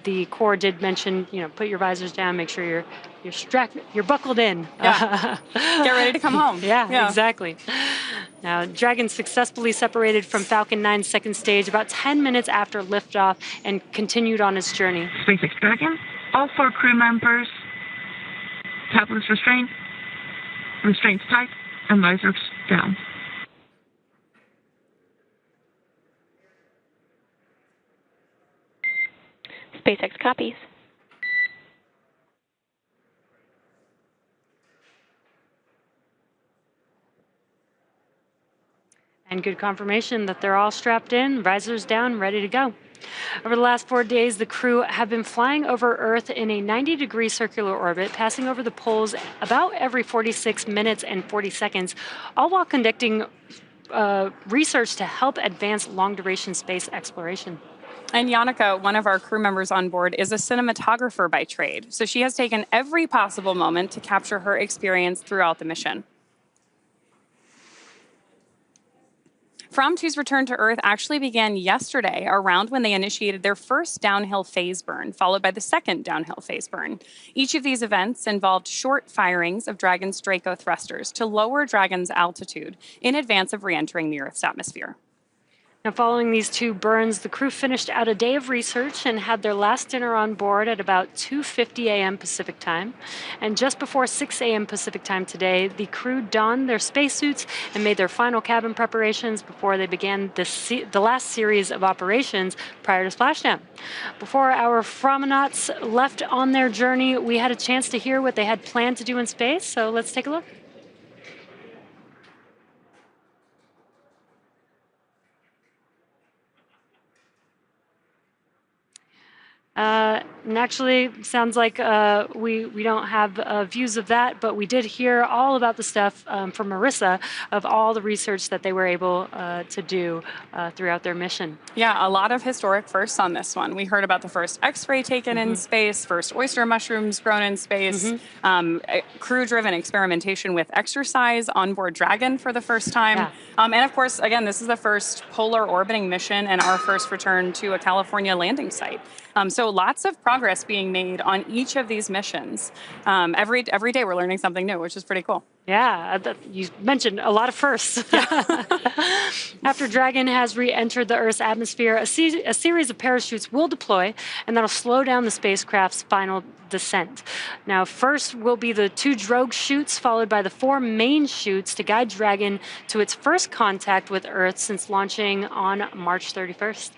The Corps did mention, put your visors down, make sure you're buckled in. Yeah. Get ready to come home. Yeah, exactly. Now, Dragon successfully separated from Falcon 9's second stage about 10 minutes after liftoff and continued on its journey. SpaceX Dragon, all 4 crew members, tablets restrained, restraints tight, and visors down. SpaceX copies. And good confirmation that they're all strapped in, visors down, ready to go. Over the last 4 days, the crew have been flying over Earth in a 90-degree circular orbit, passing over the poles about every 46 minutes and 40 seconds, all while conducting research to help advance long-duration space exploration. And Yannicka, one of our crew members on board, is a cinematographer by trade. So she has taken every possible moment to capture her experience throughout the mission. Fram2's return to Earth actually began yesterday, around when they initiated their first downhill phase burn, followed by the second downhill phase burn. Each of these events involved short firings of Dragon's Draco thrusters to lower Dragon's altitude in advance of re-entering the Earth's atmosphere. Now, following these 2 burns, the crew finished out a day of research and had their last dinner on board at about 2:50 a.m. Pacific time. And just before 6 a.m. Pacific time today, the crew donned their spacesuits and made their final cabin preparations before they began the last series of operations prior to splashdown. Before our Framnauts left on their journey, we had a chance to hear what they had planned to do in space, so let's take a look. And actually, sounds like we don't have views of that, but we did hear all about the stuff from Marissa of all the research that they were able to do throughout their mission. Yeah, a lot of historic firsts on this one. We heard about the first X-ray taken in space, first oyster mushrooms grown in space, crew-driven experimentation with exercise on board Dragon for the first time. Yeah. And of course, again, this is the first polar orbiting mission and our first return to a California landing site. So lots of progress being made on each of these missions. Every day we're learning something new, which is pretty cool. Yeah, you mentioned a lot of firsts. After Dragon has re-entered the Earth's atmosphere, a series of parachutes will deploy, and that'll slow down the spacecraft's final descent. Now, first will be the 2 drogue chutes, followed by the 4 main chutes to guide Dragon to its first contact with Earth since launching on March 31st.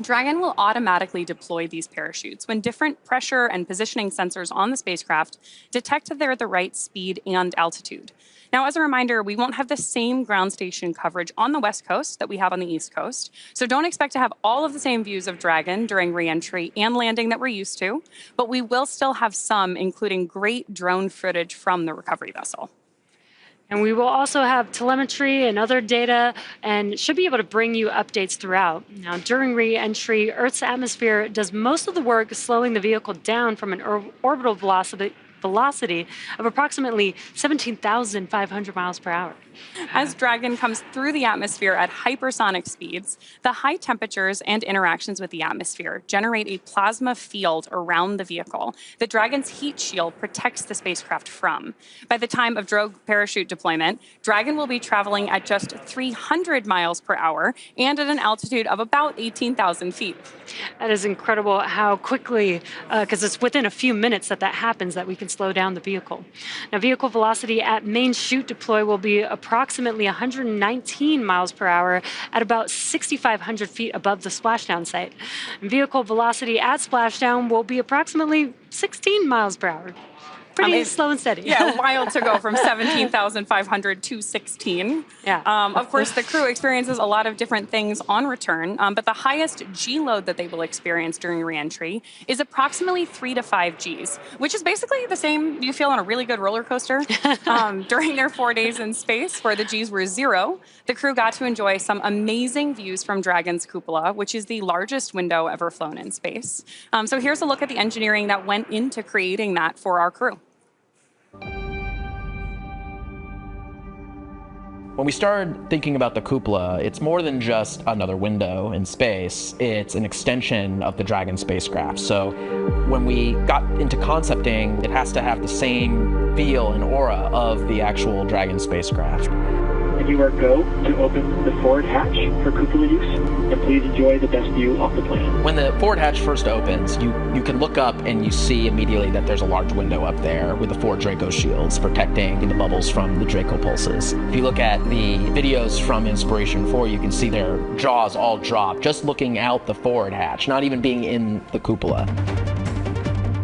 Dragon will automatically deploy these parachutes when different pressure and positioning sensors on the spacecraft detect that they're at the right speed and altitude. Now, as a reminder, we won't have the same ground station coverage on the West Coast that we have on the East Coast, so don't expect to have all of the same views of Dragon during re-entry and landing that we're used to, but we will still have some, including great drone footage from the recovery vessel. And we will also have telemetry and other data and should be able to bring you updates throughout. Now, during re-entry, Earth's atmosphere does most of the work slowing the vehicle down from an orbital velocity velocity of approximately 17,500 miles per hour. As Dragon comes through the atmosphere at hypersonic speeds, the high temperatures and interactions with the atmosphere generate a plasma field around the vehicle that Dragon's heat shield protects the spacecraft from. By the time of drogue parachute deployment, Dragon will be traveling at just 300 miles per hour and at an altitude of about 18,000 feet. That is incredible how quickly, because it's within a few minutes that happens, that we can slow down the vehicle. Now, vehicle velocity at main chute deploy will be approximately 119 miles per hour at about 6,500 feet above the splashdown site. And vehicle velocity at splashdown will be approximately 16 miles per hour. Pretty slow and steady. Yeah, wild to go from 17,500 to 16. Yeah. Of course, the crew experiences a lot of different things on return, but the highest G load that they will experience during reentry is approximately 3 to 5 Gs, which is basically the same you feel on a really good roller coaster. During their 4 days in space, where the Gs were 0, the crew got to enjoy some amazing views from Dragon's cupola, which is the largest window ever flown in space. So here's a look at the engineering that went into creating that for our crew. When we started thinking about the cupola, it's more than just another window in space. It's an extension of the Dragon spacecraft. So when we got into concepting, it has to have the same feel and aura of the actual Dragon spacecraft. And you are go to open the forward hatch for cupola use, and please enjoy the best view off the planet. When the forward hatch first opens, you can look up and you see immediately that there's a large window up there with the 4 Draco shields protecting the bubbles from the Draco pulses. If you look at the videos from Inspiration 4, you can see their jaws all drop just looking out the forward hatch, not even being in the cupola.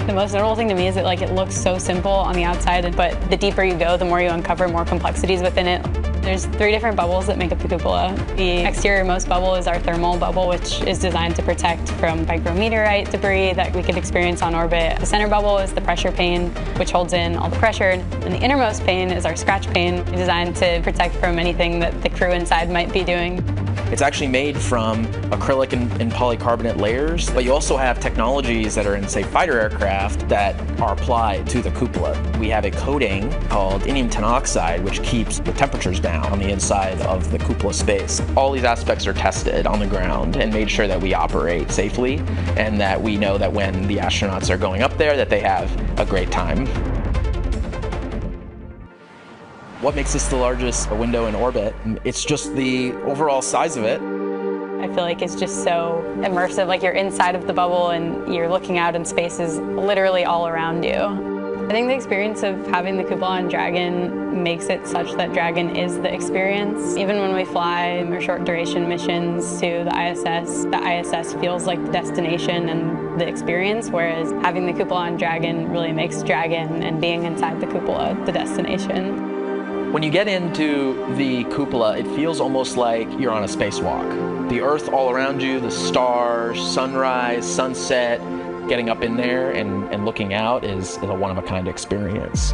The most notable thing to me is that it looks so simple on the outside, but the deeper you go, the more you uncover more complexities within it. There's 3 different bubbles that make up the cupola. The exterior-most bubble is our thermal bubble, which is designed to protect from micrometeorite debris that we could experience on orbit. The center bubble is the pressure pane, which holds in all the pressure. And the innermost pane is our scratch pane, designed to protect from anything that the crew inside might be doing. It's actually made from acrylic and polycarbonate layers, but you also have technologies that are in, say, fighter aircraft that are applied to the cupola. We have a coating called indium tin oxide, which keeps the temperatures down on the inside of the cupola space. All these aspects are tested on the ground and made sure that we operate safely and that we know that when the astronauts are going up there that they have a great time. What makes this the largest window in orbit? It's just the overall size of it. I feel like it's just so immersive, you're inside of the bubble and you're looking out and space is literally all around you. I think the experience of having the cupola on Dragon makes it such that Dragon is the experience. Even when we fly our short duration missions to the ISS feels like the destination and the experience, whereas having the cupola on Dragon really makes Dragon and being inside the cupola the destination. When you get into the cupola, it feels almost like you're on a spacewalk. The Earth all around you, the stars, sunrise, sunset, getting up in there and looking out is a one-of-a-kind experience.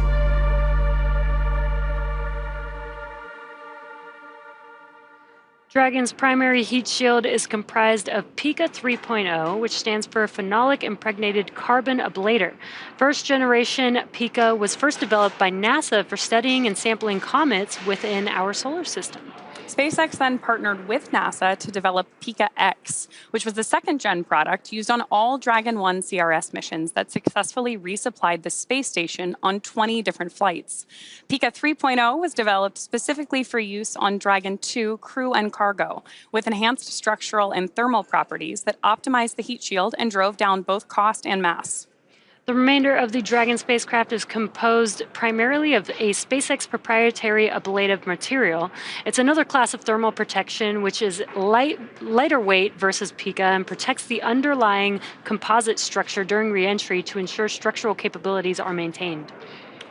Dragon's primary heat shield is comprised of Pika 3.0, which stands for Phenolic Impregnated Carbon Ablator. First generation Pika was first developed by NASA for studying and sampling comets within our solar system. SpaceX then partnered with NASA to develop Pika X, which was the second-gen product used on all Dragon 1 CRS missions that successfully resupplied the space station on 20 different flights. Pika 3.0 was developed specifically for use on Dragon 2 crew and cargo, with enhanced structural and thermal properties that optimized the heat shield and drove down both cost and mass. The remainder of the Dragon spacecraft is composed primarily of a SpaceX proprietary ablative material. It's another class of thermal protection, which is lighter weight versus Pika and protects the underlying composite structure during reentry to ensure structural capabilities are maintained.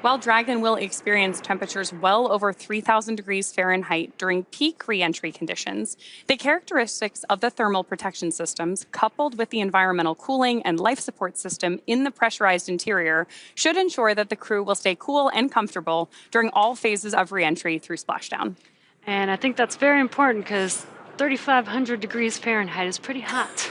While Dragon will experience temperatures well over 3,000 degrees Fahrenheit during peak reentry conditions, the characteristics of the thermal protection systems, coupled with the environmental cooling and life support system in the pressurized interior, should ensure that the crew will stay cool and comfortable during all phases of reentry through splashdown. And I think that's very important because 3,500 degrees Fahrenheit is pretty hot.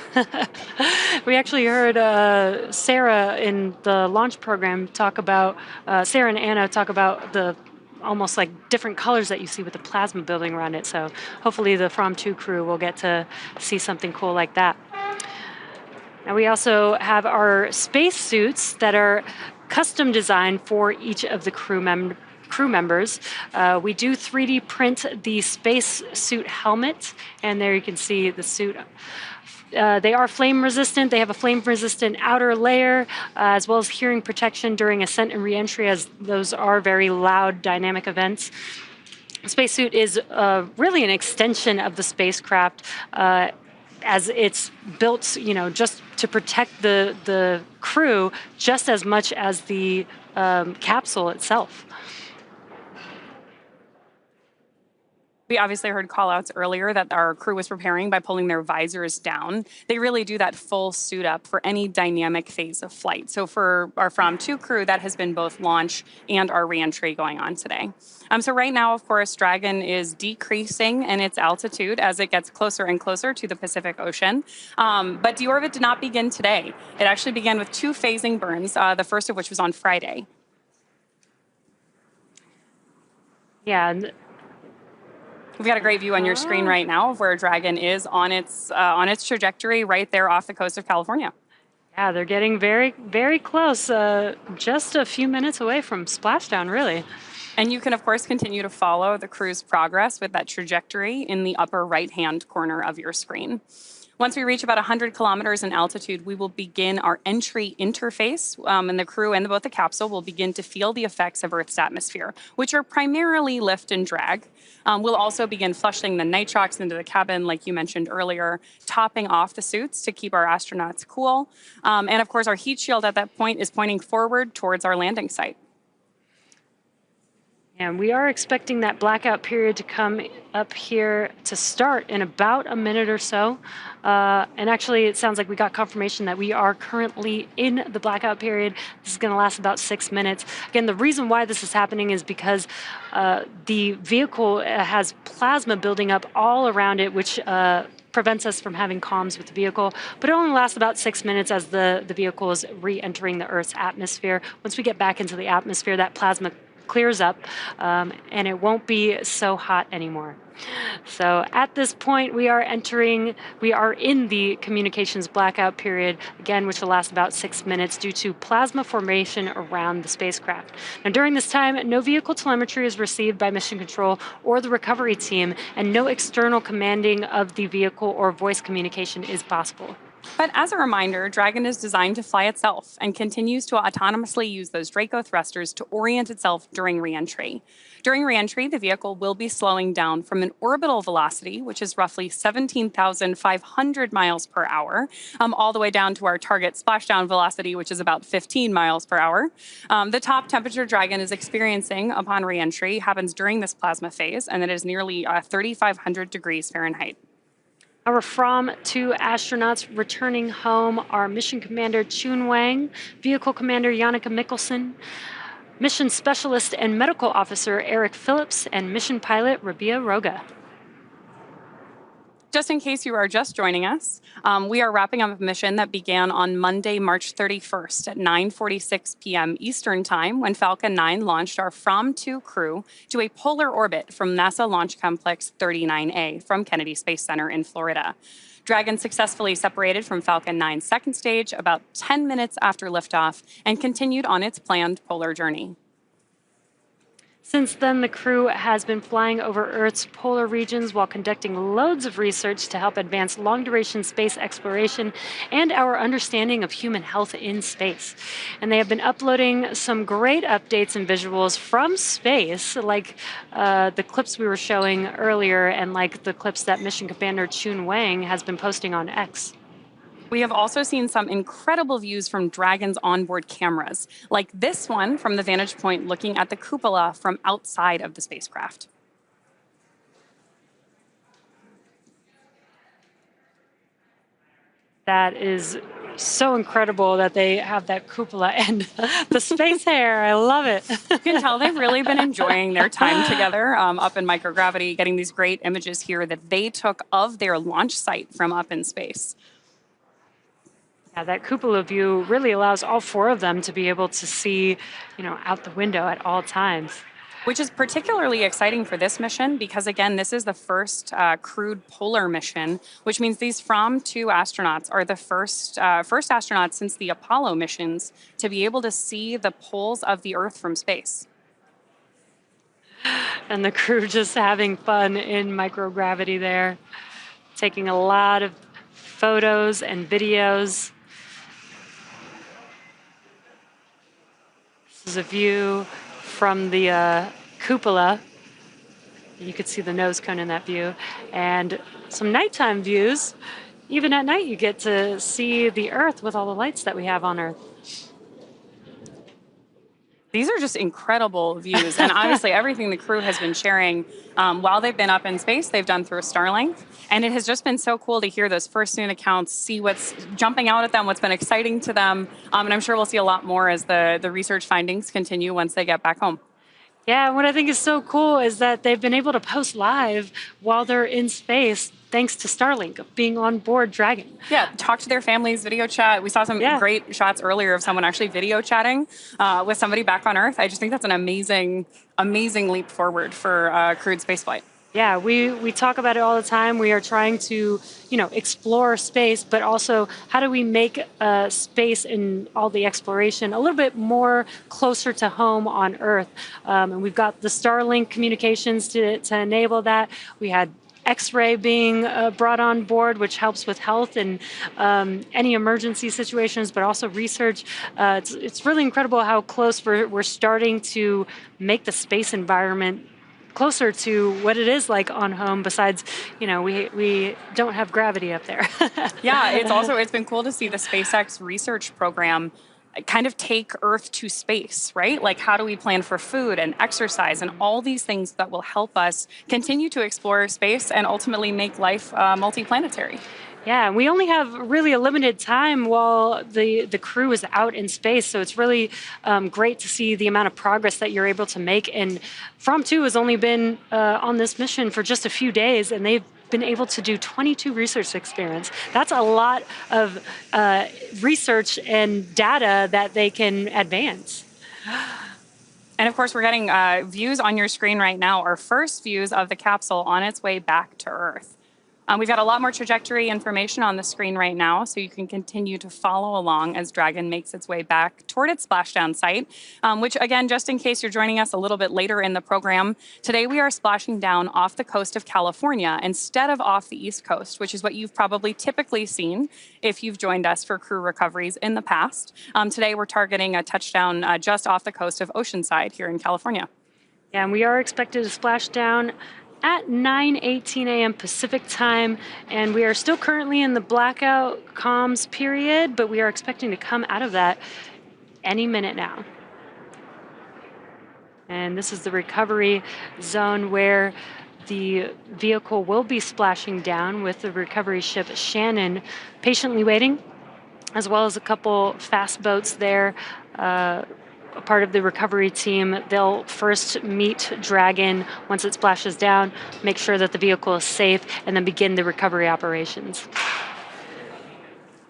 We actually heard Sarah in the launch program talk about, Sarah and Anna talk about the almost like different colors that you see with the plasma building around it. So hopefully the Fram2 crew will get to see something cool like that. Now we also have our space suits that are custom designed for each of the crew members. We do 3D print the space suit helmet, and there you can see the suit. They are flame resistant. They have a flame resistant outer layer, as well as hearing protection during ascent and reentry, as those are very loud dynamic events. The spacesuit is really an extension of the spacecraft, as it's built, just to protect the crew just as much as the capsule itself. We obviously heard call-outs earlier that our crew was preparing by pulling their visors down. They really do that full suit up for any dynamic phase of flight. So for our Fram2 crew, that has been both launch and our reentry going on today. So right now, of course, Dragon is decreasing in its altitude as it gets closer and closer to the Pacific Ocean. But deorbit did not begin today. It actually began with 2 phasing burns, the first of which was on Friday. Yeah. We've got a great view on your screen right now of where Dragon is on its trajectory right there off the coast of California. Yeah, they're getting very, very close, just a few minutes away from splashdown, really. And you can, of course, continue to follow the crew's progress with that trajectory in the upper right-hand corner of your screen. Once we reach about 100 kilometers in altitude, we will begin our entry interface, and the crew and both the capsule will begin to feel the effects of Earth's atmosphere, which are primarily lift and drag. We'll also begin flushing the nitrox into the cabin, like you mentioned earlier, topping off the suits to keep our astronauts cool. And of course, our heat shield at that point is pointing forward towards our landing site. And we are expecting that blackout period to come up here to start in about a minute or so. And actually, it sounds like we got confirmation that we are currently in the blackout period. This is going to last about 6 minutes. Again, the reason why this is happening is because the vehicle has plasma building up all around it, which prevents us from having comms with the vehicle, but it only lasts about 6 minutes as the vehicle is re-entering the Earth's atmosphere. Once we get back into the atmosphere, that plasma clears up, and it won't be so hot anymore. So at this point, we are in the communications blackout period, again, which will last about 6 minutes due to plasma formation around the spacecraft. Now, during this time, no vehicle telemetry is received by mission control or the recovery team, and no external commanding of the vehicle or voice communication is possible. But as a reminder, Dragon is designed to fly itself and continues to autonomously use those Draco thrusters to orient itself during reentry. During reentry, the vehicle will be slowing down from an orbital velocity, which is roughly 17,500 miles per hour, all the way down to our target splashdown velocity, which is about 15 miles per hour. The top temperature Dragon is experiencing upon reentry happens during this plasma phase, and it is nearly 3,500 degrees Fahrenheit. Our Fram2 astronauts returning home are Mission Commander Chun Wang, Vehicle Commander Jannica Mikkelsen, Mission Specialist and Medical Officer Eric Phillips, and Mission Pilot Rabia Roga. Just in case you are just joining us, we are wrapping up a mission that began on Monday, March 31st at 9:46 p.m. Eastern Time when Falcon 9 launched our Fram2 crew to a polar orbit from NASA Launch Complex 39A from Kennedy Space Center in Florida. Dragon successfully separated from Falcon 9's second stage about 10 minutes after liftoff and continued on its planned polar journey. Since then, the crew has been flying over Earth's polar regions while conducting loads of research to help advance long-duration space exploration and our understanding of human health in space. And they have been uploading some great updates and visuals from space, like the clips we were showing earlier and like the clips that Mission Commander Chun Wang has been posting on X. We have also seen some incredible views from Dragon's onboard cameras, like this one from the vantage point looking at the cupola from outside of the spacecraft. That is So incredible that they have that cupola and the space hair. I love it. You can tell they've really been enjoying their time together up in microgravity, getting these great images here that they took of their launch site from up in space. Yeah, that cupola view really allows all four of them to be able to see, out the window at all times. Which is particularly exciting for this mission because, again, this is the first crewed polar mission, which means these Fram2 astronauts are the first astronauts since the Apollo missions to be able to see the poles of the Earth from space. And the crew just having fun in microgravity there, taking a lot of photos and videos. This is a view from the cupola. You could see the nose cone in that view. And some nighttime views. Even at night, you get to see the Earth with all the lights that we have on Earth. These are just incredible views. And obviously, everything the crew has been sharing while they've been up in space, they've done through Starlink. And it has just been so cool to hear those first-hand accounts, see what's jumping out at them, what's been exciting to them. And I'm sure we'll see a lot more as the research findings continue once they get back home. Yeah, and what I think is so cool is that they've been able to post live while they're in space thanks to Starlink being on board Dragon. Yeah, talk to their families, video chat. We saw some great shots earlier of someone actually video chatting with somebody back on Earth. I just think that's an amazing, amazing leap forward for crewed spaceflight. Yeah, we talk about it all the time. We are trying to, explore space, but also how do we make space and all the exploration a little bit more closer to home on Earth? And we've got the Starlink communications to enable that. We had X-ray being brought on board, which helps with health and any emergency situations, but also research. It's really incredible how close we're starting to make the space environment closer to what it is like on home. Besides, we don't have gravity up there. Yeah, it's been cool to see the SpaceX research program kind of take Earth to space, right? Like, how do we plan for food and exercise and all these things that will help us continue to explore space and ultimately make life multiplanetary? Yeah, and we only have really a limited time while the crew is out in space, so it's really great to see the amount of progress that you're able to make. And Fram2 has only been on this mission for just a few days, and they've been able to do 22 research experiments. That's a lot of research and data that they can advance. And of course, we're getting views on your screen right now, our first views of the capsule on its way back to Earth. We've got a lot more trajectory information on the screen right now, so you can continue to follow along as Dragon makes its way back toward its splashdown site, which, again, just in case you're joining us a little bit later in the program, today we are splashing down off the coast of California instead of off the East Coast, which is what you've probably typically seen if you've joined us for crew recoveries in the past. Today we're targeting a touchdown just off the coast of Oceanside here in California. Yeah, and we are expected to splash down at 9:18 a.m. Pacific time, and we are still currently in the blackout comms period, but we are expecting to come out of that any minute now. And this is the recovery zone where the vehicle will be splashing down with the recovery ship Shannon patiently waiting, as well as a couple fast boats there. A part of the recovery team, they'll first meet Dragon once it splashes down, make sure that the vehicle is safe, and then begin the recovery operations.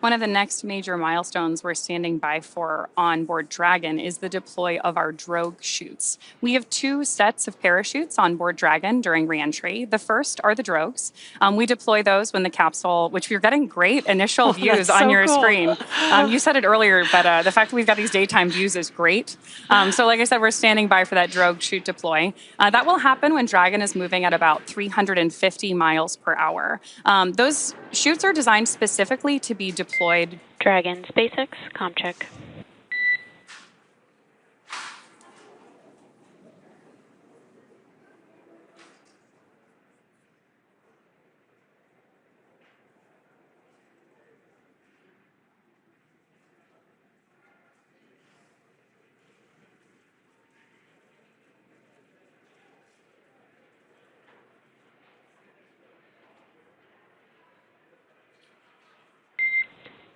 One of the next major milestones we're standing by for on board Dragon is the deploy of our drogue chutes. We have 2 sets of parachutes on board Dragon during reentry. The first are the drogues. We deploy those when the capsule, which we're getting great initial views on your screen. You said it earlier, but the fact that we've got these daytime views is great. So like I said, we're standing by for that drogue chute deploy. That will happen when Dragon is moving at about 350 miles per hour. Those chutes are designed specifically to be deployed. Dragon, SpaceX, comm check.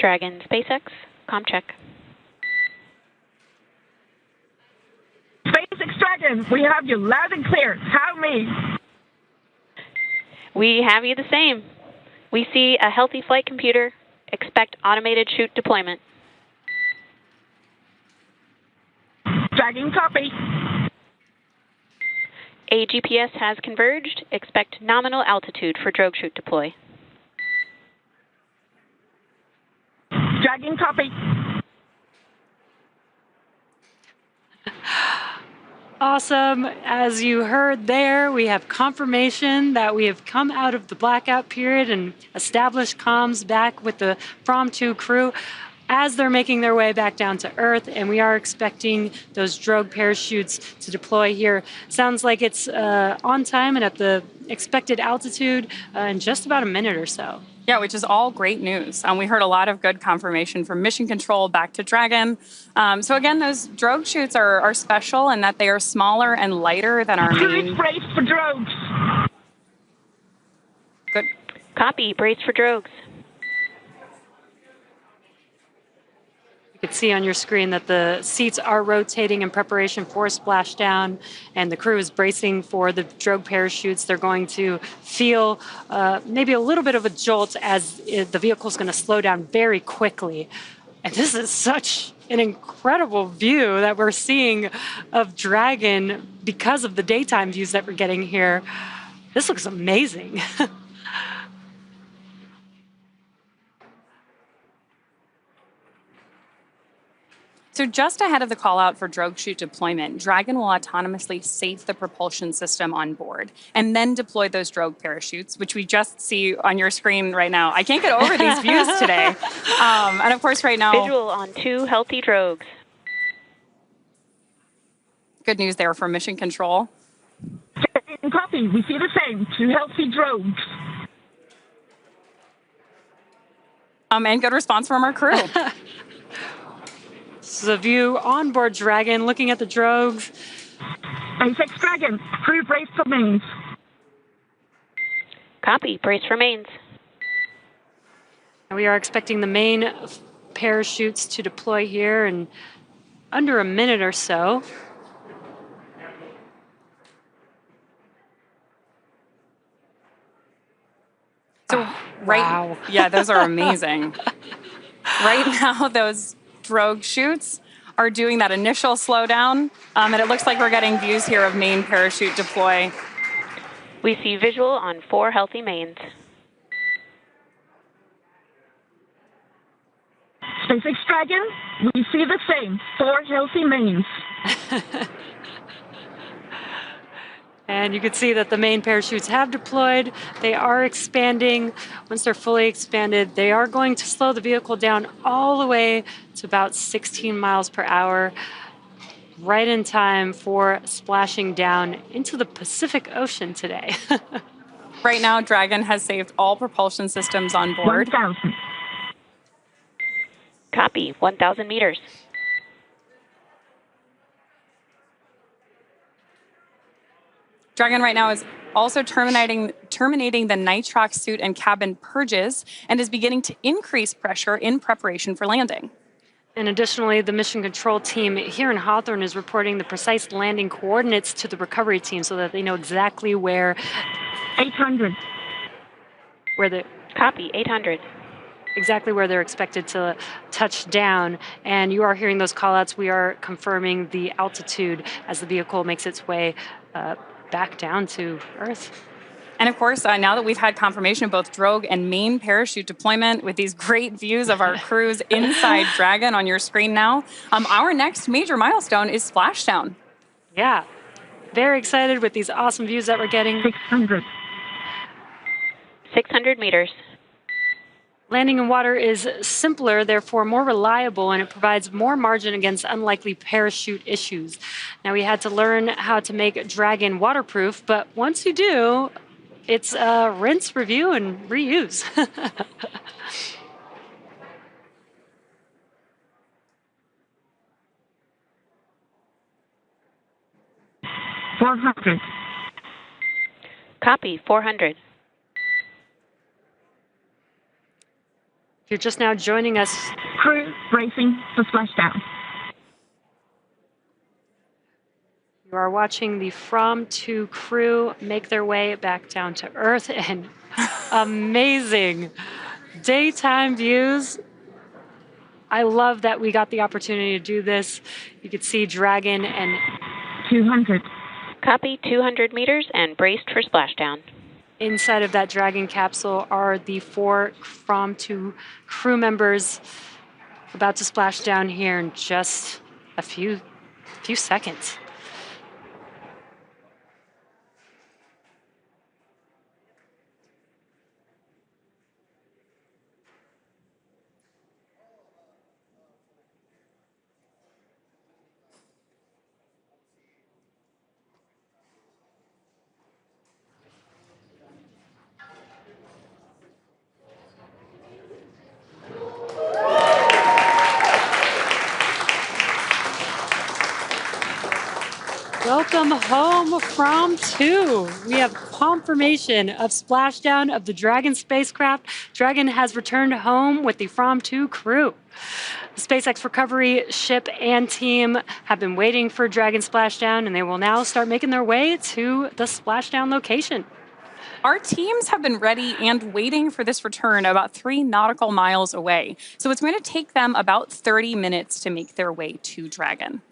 Dragon, SpaceX, comm check. SpaceX Dragon, we have you loud and clear. Have me. We have you the same. We see a healthy flight computer. Expect automated chute deployment. Dragon, copy. A GPS has converged. Expect nominal altitude for drogue chute deploy. Dragon, copy. Awesome. As you heard there, we have confirmation that we have come out of the blackout period and established comms back with the Fram2 crew as they're making their way back down to Earth, and we are expecting those drogue parachutes to deploy here. Sounds like it's on time and at the expected altitude in just about a minute or so. Yeah, which is all great news. We heard a lot of good confirmation from Mission Control back to Dragon. So again, those drogue chutes are special in that they are smaller and lighter than our main. Brace for drogues. Good. Copy. Brace for drogues. You can see on your screen that the seats are rotating in preparation for splashdown, and the crew is bracing for the drogue parachutes. They're going to feel maybe a little bit of a jolt as the vehicle is going to slow down very quickly. And this is such an incredible view that we're seeing of Dragon because of the daytime views that we're getting here. This looks amazing. So just ahead of the call out for drogue chute deployment, Dragon will autonomously safe the propulsion system on board and then deploy those drogue parachutes, which we just see on your screen right now. I can't get over these views today. And of course right now... Visual on 2 healthy drogues. Good news there from Mission Control. Copy. We see the same. 2 healthy drogues. And good response from our crew. This is a view on board Dragon, looking at the drogues. SpaceX Dragon, crew brace for mains. Copy. Brace for mains. We are expecting the main parachutes to deploy here in under a minute or so. So wow. Yeah, those are amazing. Right now, those drogue chutes are doing that initial slowdown, and it looks like we're getting views here of main parachute deploy. We see visual on 4 healthy mains. SpaceX Dragon, we see the same. 4 healthy mains. And you can see that the main parachutes have deployed. They are expanding. Once they're fully expanded, they are going to slow the vehicle down all the way to about 16 miles per hour, right in time for splashing down into the Pacific Ocean today. Right now, Dragon has saved all propulsion systems on board. 1,000. Copy. 1,000 meters. Dragon right now is also terminating the nitrox suit and cabin purges and is beginning to increase pressure in preparation for landing. And additionally, the mission control team here in Hawthorne is reporting the precise landing coordinates to the recovery team so that they know exactly where... 800. Where the... Copy. 800. Exactly where they're expected to touch down. And you are hearing those call-outs. We are confirming the altitude as the vehicle makes its way back down to Earth. And of course, now that we've had confirmation of both drogue and main parachute deployment with these great views of our crews inside Dragon on your screen now, our next major milestone is splashdown. Yeah, very excited with these awesome views that we're getting. 600. 600 meters. Landing in water is simpler, therefore more reliable, and it provides more margin against unlikely parachute issues. Now, we had to learn how to make Dragon waterproof, but once you do, it's rinse, review, and reuse. 400. Copy. 400. If you're just now joining us, Crew racing for splashdown. you are watching the Fram2 crew make their way back down to Earth, and amazing daytime views. I love that we got the opportunity to do this. You could see Dragon and 200. Copy 200 meters and braced for splashdown. inside of that Dragon capsule are the 4 Fram2 crew members about to splash down here in just a few seconds. Welcome home, Fram2. We have confirmation of splashdown of the Dragon spacecraft. Dragon has returned home with the Fram2 crew. The SpaceX recovery ship and team have been waiting for Dragon splashdown, and they will now start making their way to the splashdown location. Our teams have been ready and waiting for this return about 3 nautical miles away. So it's going to take them about 30 minutes to make their way to Dragon.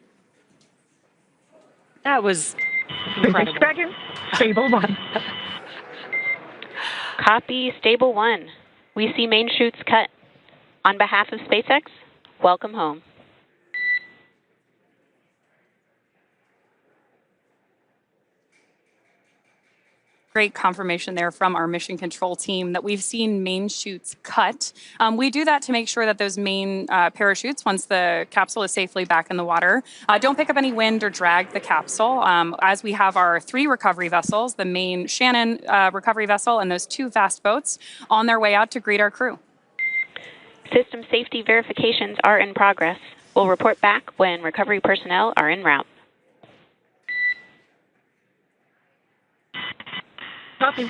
That was incredible. Dragon, stable 1. Copy stable 1. We see main chutes cut. On behalf of SpaceX, welcome home. Great confirmation there from our mission control team that we've seen main chutes cut. We do that to make sure that those main parachutes, once the capsule is safely back in the water, don't pick up any wind or drag the capsule. As we have our 3 recovery vessels, the main Shannon recovery vessel and those 2 fast boats on their way out to greet our crew. System safety verifications are in progress. We'll report back when recovery personnel are en route. Copy.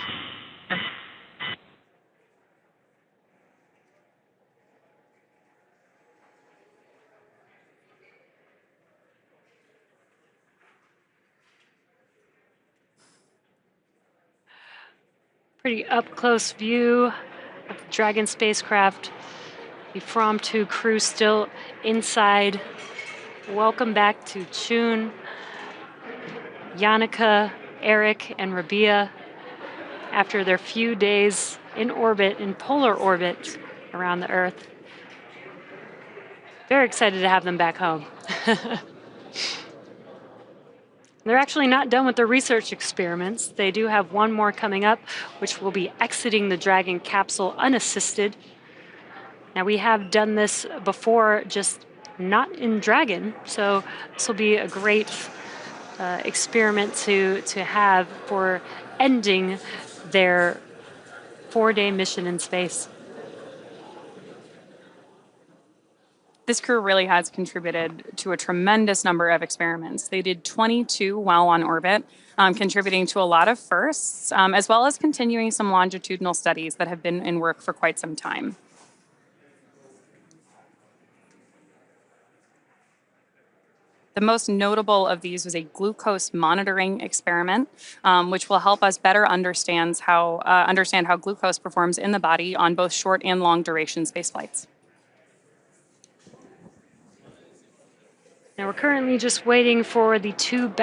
Pretty up-close view of the Dragon spacecraft. The Fram2 crew still inside. Welcome back to Chun, Yannicka, Eric, and Rabia after their few days in orbit, in polar orbit around the Earth. Very excited to have them back home. They're actually not done with their research experiments. They do have one more coming up, which will be exiting the Dragon capsule unassisted. Now, we have done this before, just not in Dragon, so this will be a great experiment to have for ending their 4-day mission in space. This crew really has contributed to a tremendous number of experiments. They did 22 while on orbit, contributing to a lot of firsts, as well as continuing some longitudinal studies that have been in work for quite some time. The most notable of these was a glucose monitoring experiment, which will help us better understand how glucose performs in the body on both short and long duration space flights. Now we're currently just waiting for the 2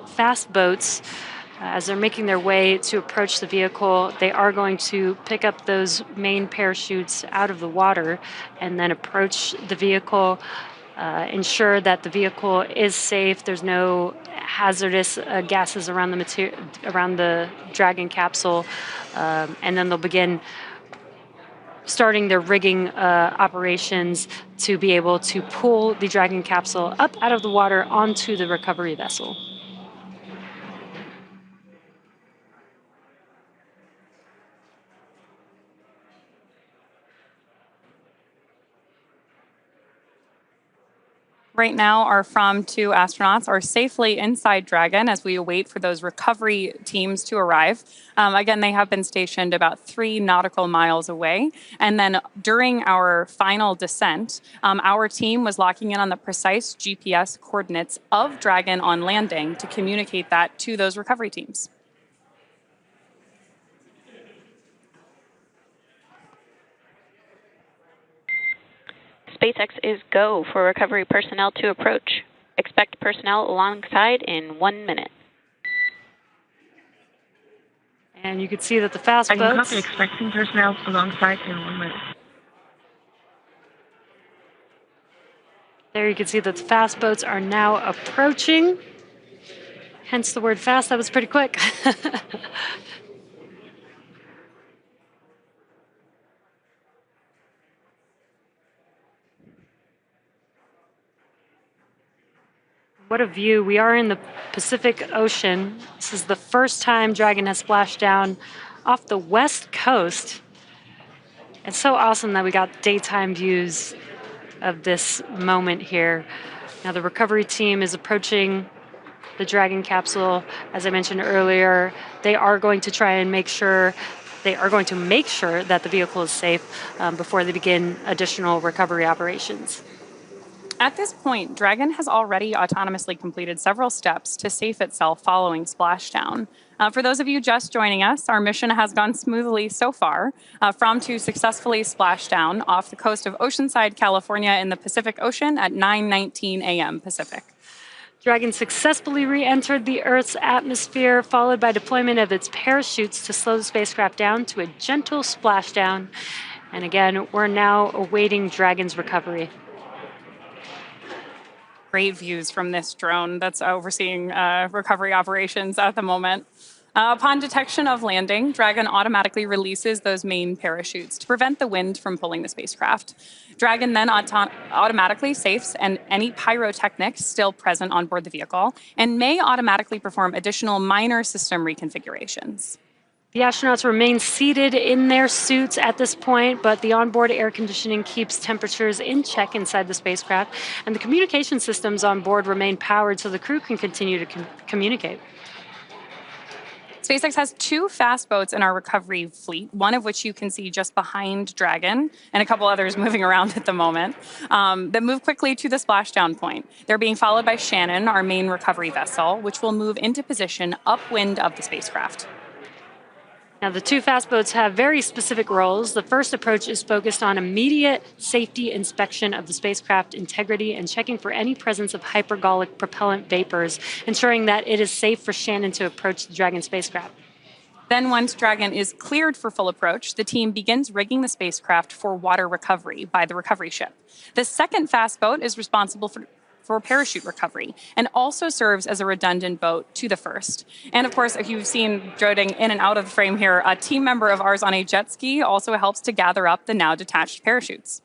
fast boats as they're making their way to approach the vehicle. They are going to pick up those main parachutes out of the water and then approach the vehicle, ensure that the vehicle is safe. There's no hazardous gases around the Dragon capsule, and then they'll begin starting their rigging operations to be able to pull the Dragon capsule up out of the water onto the recovery vessel. Right now, our Fram2 astronauts are safely inside Dragon as we await for those recovery teams to arrive. Again, they have been stationed about 3 nautical miles away. And then during our final descent, our team was locking in on the precise GPS coordinates of Dragon on landing to communicate that to those recovery teams. SpaceX is go for recovery personnel to approach. Expect personnel alongside in 1 minute. And you can see that the fast I can boats... copy expecting personnel alongside in 1 minute. There you can see that the fast boats are now approaching. Hence the word fast. That was pretty quick. What a view. We are in the Pacific Ocean. This is the first time Dragon has splashed down off the west coast. It's so awesome that we got daytime views of this moment here. Now the recovery team is approaching the Dragon capsule. As I mentioned earlier, they are going to try and make sure that the vehicle is safe before they begin additional recovery operations. At this point, Dragon has already autonomously completed several steps to safe itself following splashdown. For those of you just joining us, our mission has gone smoothly so far. Fram2 successfully splashed down off the coast of Oceanside, California in the Pacific Ocean at 9:19 a.m. Pacific. Dragon successfully re-entered the Earth's atmosphere, followed by deployment of its parachutes to slow the spacecraft down to a gentle splashdown. And again, we're now awaiting Dragon's recovery. Great views from this drone that's overseeing recovery operations at the moment. Upon detection of landing, Dragon automatically releases those main parachutes to prevent the wind from pulling the spacecraft. Dragon then automatically safes any pyrotechnics still present on board the vehicle and may automatically perform additional minor system reconfigurations. The astronauts remain seated in their suits at this point, but the onboard air conditioning keeps temperatures in check inside the spacecraft, and the communication systems on board remain powered so the crew can continue to communicate. SpaceX has 2 fast boats in our recovery fleet, one of which you can see just behind Dragon, and a couple others moving around at the moment, that move quickly to the splashdown point. They're being followed by Shannon, our main recovery vessel, which will move into position upwind of the spacecraft. Now, the 2 fast boats have very specific roles. The first approach is focused on immediate safety inspection of the spacecraft integrity and checking for any presence of hypergolic propellant vapors, ensuring that it is safe for Shannon to approach the Dragon spacecraft. Then once Dragon is cleared for full approach, the team begins rigging the spacecraft for water recovery by the recovery ship. The second fast boat is responsible for parachute recovery and also serves as a redundant boat to the first. And of course, if you've seen droning in and out of the frame here, a team member of ours on a jet ski also helps to gather up the now detached parachutes.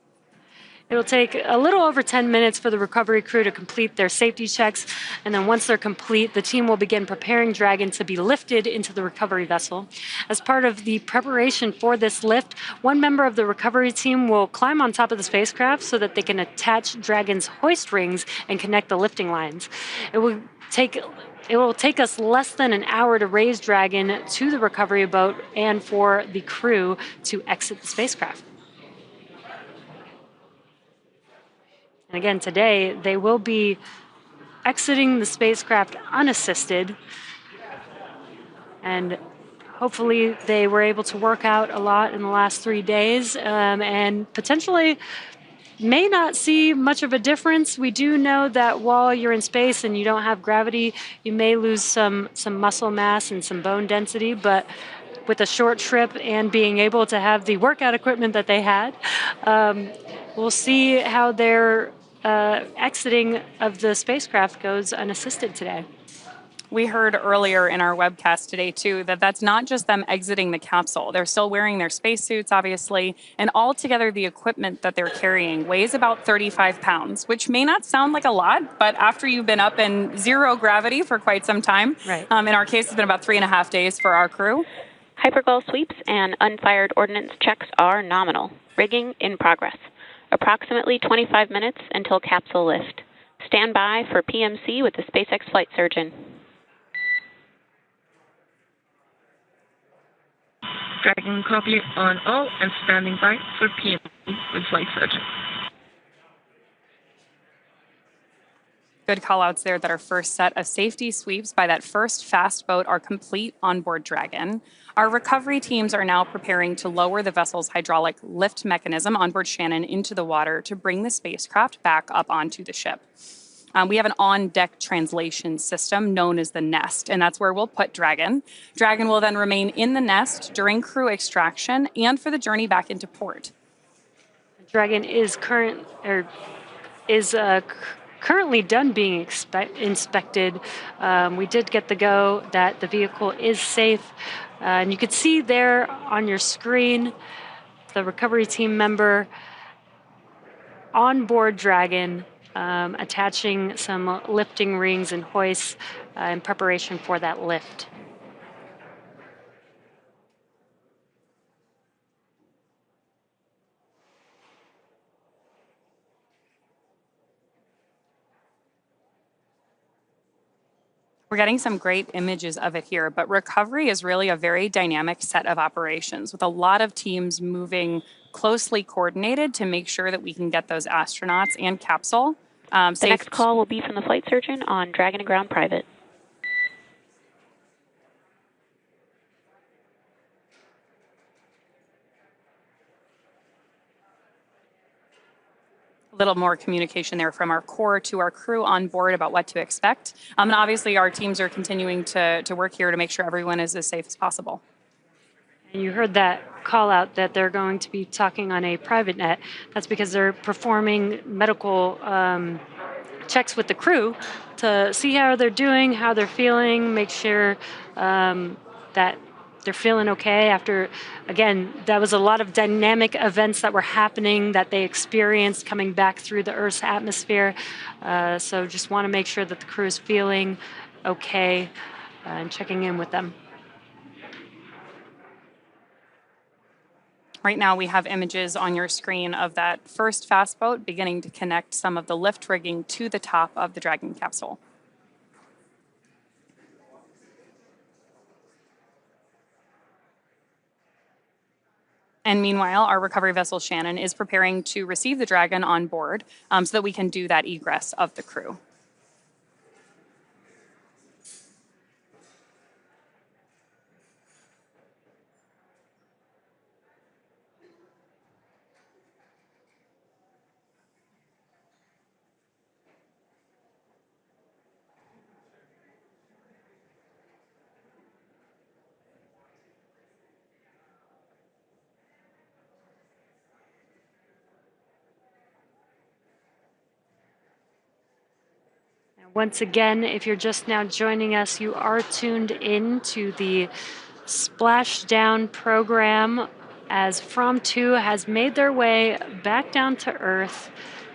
It'll take a little over 10 minutes for the recovery crew to complete their safety checks, and then once they're complete, the team will begin preparing Dragon to be lifted into the recovery vessel. As part of the preparation for this lift, one member of the recovery team will climb on top of the spacecraft so that they can attach Dragon's hoist rings and connect the lifting lines. It will take us less than an hour to raise Dragon to the recovery boat and for the crew to exit the spacecraft. And again, today, they will be exiting the spacecraft unassisted. And hopefully they were able to work out a lot in the last 3 days and potentially may not see much of a difference. We do know that while you're in space and you don't have gravity, you may lose some muscle mass and some bone density, but with a short trip and being able to have the workout equipment that they had, we'll see how their exiting of the spacecraft goes unassisted today. We heard earlier in our webcast today, too, that that's not just them exiting the capsule. They're still wearing their spacesuits, obviously, and altogether the equipment that they're carrying weighs about 35 pounds, which may not sound like a lot, but after you've been up in 0 gravity for quite some time, right. In our case, it's been about 3.5 days for our crew. Hypergol sweeps and unfired ordnance checks are nominal. Rigging in progress. Approximately 25 minutes until capsule lift. Stand by for PMC with the SpaceX flight surgeon. Dragon copy on all and standing by for PMC with flight surgeon. Good call-outs there that our first set of safety sweeps by that first fast boat are complete on board Dragon. Our recovery teams are now preparing to lower the vessel's hydraulic lift mechanism on board Shannon into the water to bring the spacecraft back up onto the ship. We have an on-deck translation system known as the nest, and that's where we'll put Dragon. Dragon will then remain in the nest during crew extraction and for the journey back into port. Dragon is currently done being inspected. We did get the go that the vehicle is safe. And you can see there on your screen the recovery team member on board Dragon attaching some lifting rings and hoists in preparation for that lift. We're getting some great images of it here, but recovery is really a very dynamic set of operations with a lot of teams moving closely coordinated to make sure that we can get those astronauts and capsule The safe. next call will be from the flight surgeon on Dragon and Ground Private. A little more communication there from our core to our crew on board about what to expect. And obviously our teams are continuing to work here to make sure everyone is as safe as possible. And you heard that call out that they're going to be talking on a private net. That's because they're performing medical checks with the crew to see how they're doing, how they're feeling, make sure that they're feeling okay after, again, that was a lot of dynamic events that were happening that they experienced coming back through the Earth's atmosphere. So just want to make sure that the crew is feeling okay and checking in with them. Right now we have images on your screen of that first fast boat beginning to connect some of the lift rigging to the top of the Dragon capsule. And meanwhile, our recovery vessel Shannon is preparing to receive the Dragon on board so that we can do that egress of the crew. Once again, if you're just now joining us, you are tuned in to the Splashdown program as Fram2 has made their way back down to Earth.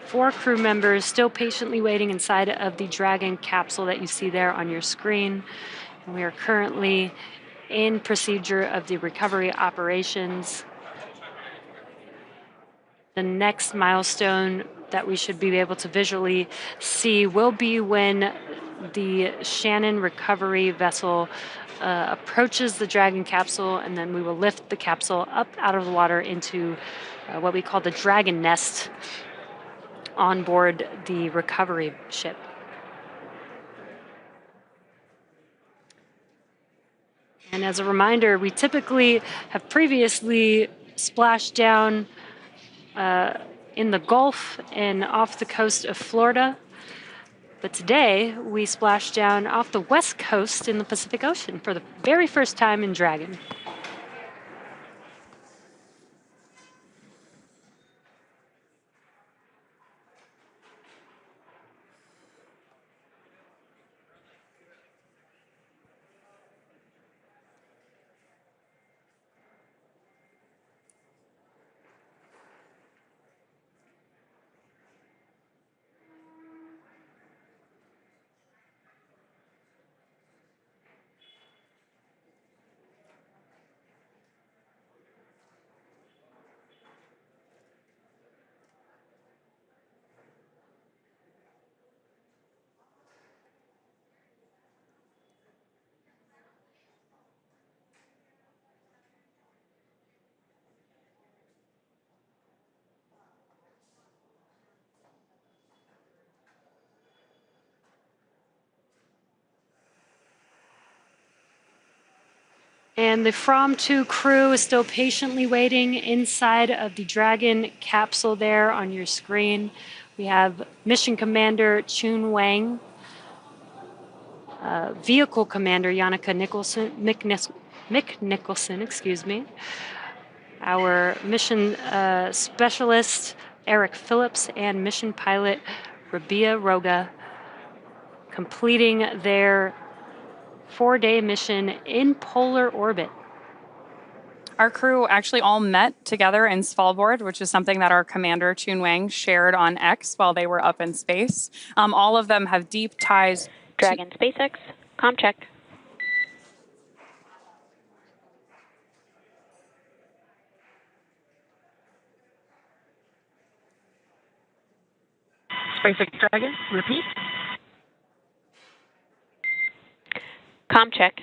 4 crew members still patiently waiting inside of the Dragon capsule that you see there on your screen. And we are currently in procedure of the recovery operations. The next milestone that we should be able to visually see will be when the Shannon recovery vessel approaches the Dragon capsule, and then we will lift the capsule up out of the water into what we call the Dragon nest on board the recovery ship. And as a reminder, we typically have previously splashed down in the Gulf and off the coast of Florida. But today, we splashed down off the west coast in the Pacific Ocean for the very first time in Dragon. And the Fram2 crew is still patiently waiting inside of the Dragon capsule there on your screen. We have Mission Commander Chun Wang, Vehicle Commander Yannicka Mick Nicholson, excuse me, our mission specialist Eric Phillips, and mission pilot Rabia Roga, completing their 4-day mission in polar orbit. Our crew actually all met together in Svalbard, which is something that our commander, Chun Wang, shared on X while they were up in space. All of them have deep ties. Dragon SpaceX, comm check. SpaceX Dragon, repeat. Comm check.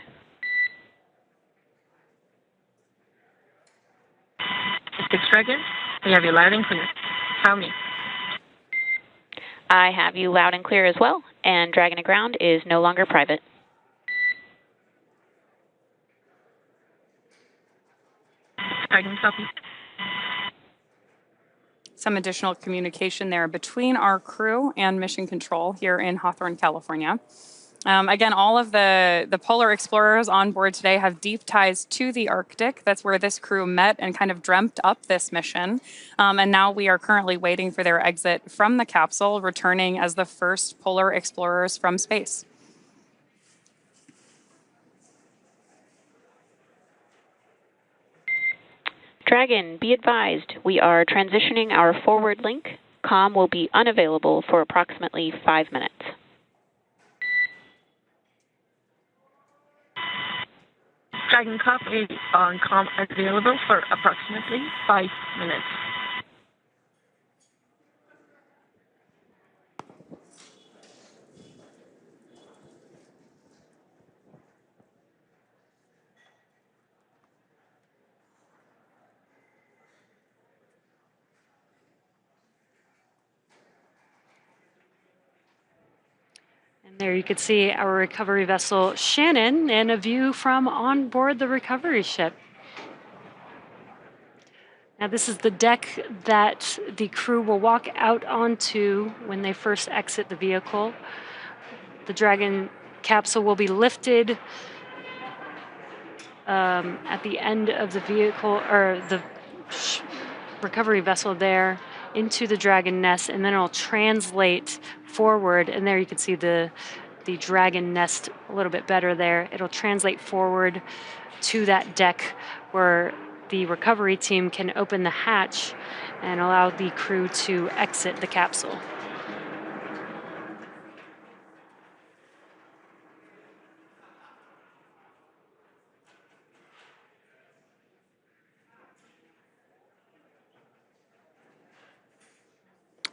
SpaceX Dragon, we have you loud and clear. Tell me. I have you loud and clear as well, and Dragon to ground is no longer private. Dragon copy. Some additional communication there between our crew and mission control here in Hawthorne, California. Again, all of the polar explorers on board today have deep ties to the Arctic. That's where this crew met and kind of dreamt up this mission. And now we are currently waiting for their exit from the capsule, returning as the first polar explorers from space. Dragon, be advised, we are transitioning our forward link. Comm will be unavailable for approximately 5 minutes. Dragon copy is on comm available for approximately 5 minutes. And there you can see our recovery vessel Shannon and a view from on board the recovery ship. Now this is the deck that the crew will walk out onto when they first exit the vehicle. The Dragon capsule will be lifted at the end of the vehicle, or the recovery vessel there, into the Dragon nest, and then it'll translate forward. And there you can see the Dragon nest a little bit better there. It'll translate forward to that deck where the recovery team can open the hatch and allow the crew to exit the capsule.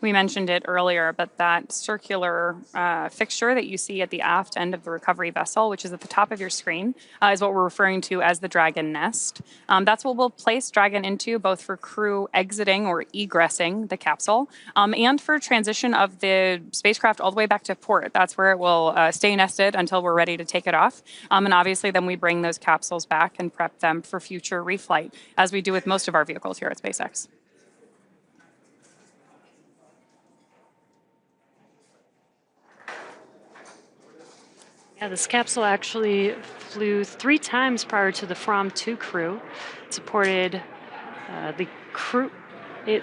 We mentioned it earlier, but that circular fixture that you see at the aft end of the recovery vessel, which is at the top of your screen, is what we're referring to as the Dragon nest. That's what we'll place Dragon into, both for crew exiting or egressing the capsule, and for transition of the spacecraft all the way back to port. That's where it will stay nested until we're ready to take it off. And obviously then we bring those capsules back and prep them for future reflight, as we do with most of our vehicles here at SpaceX. Yeah, this capsule actually flew 3 times prior to the Fram2 crew. It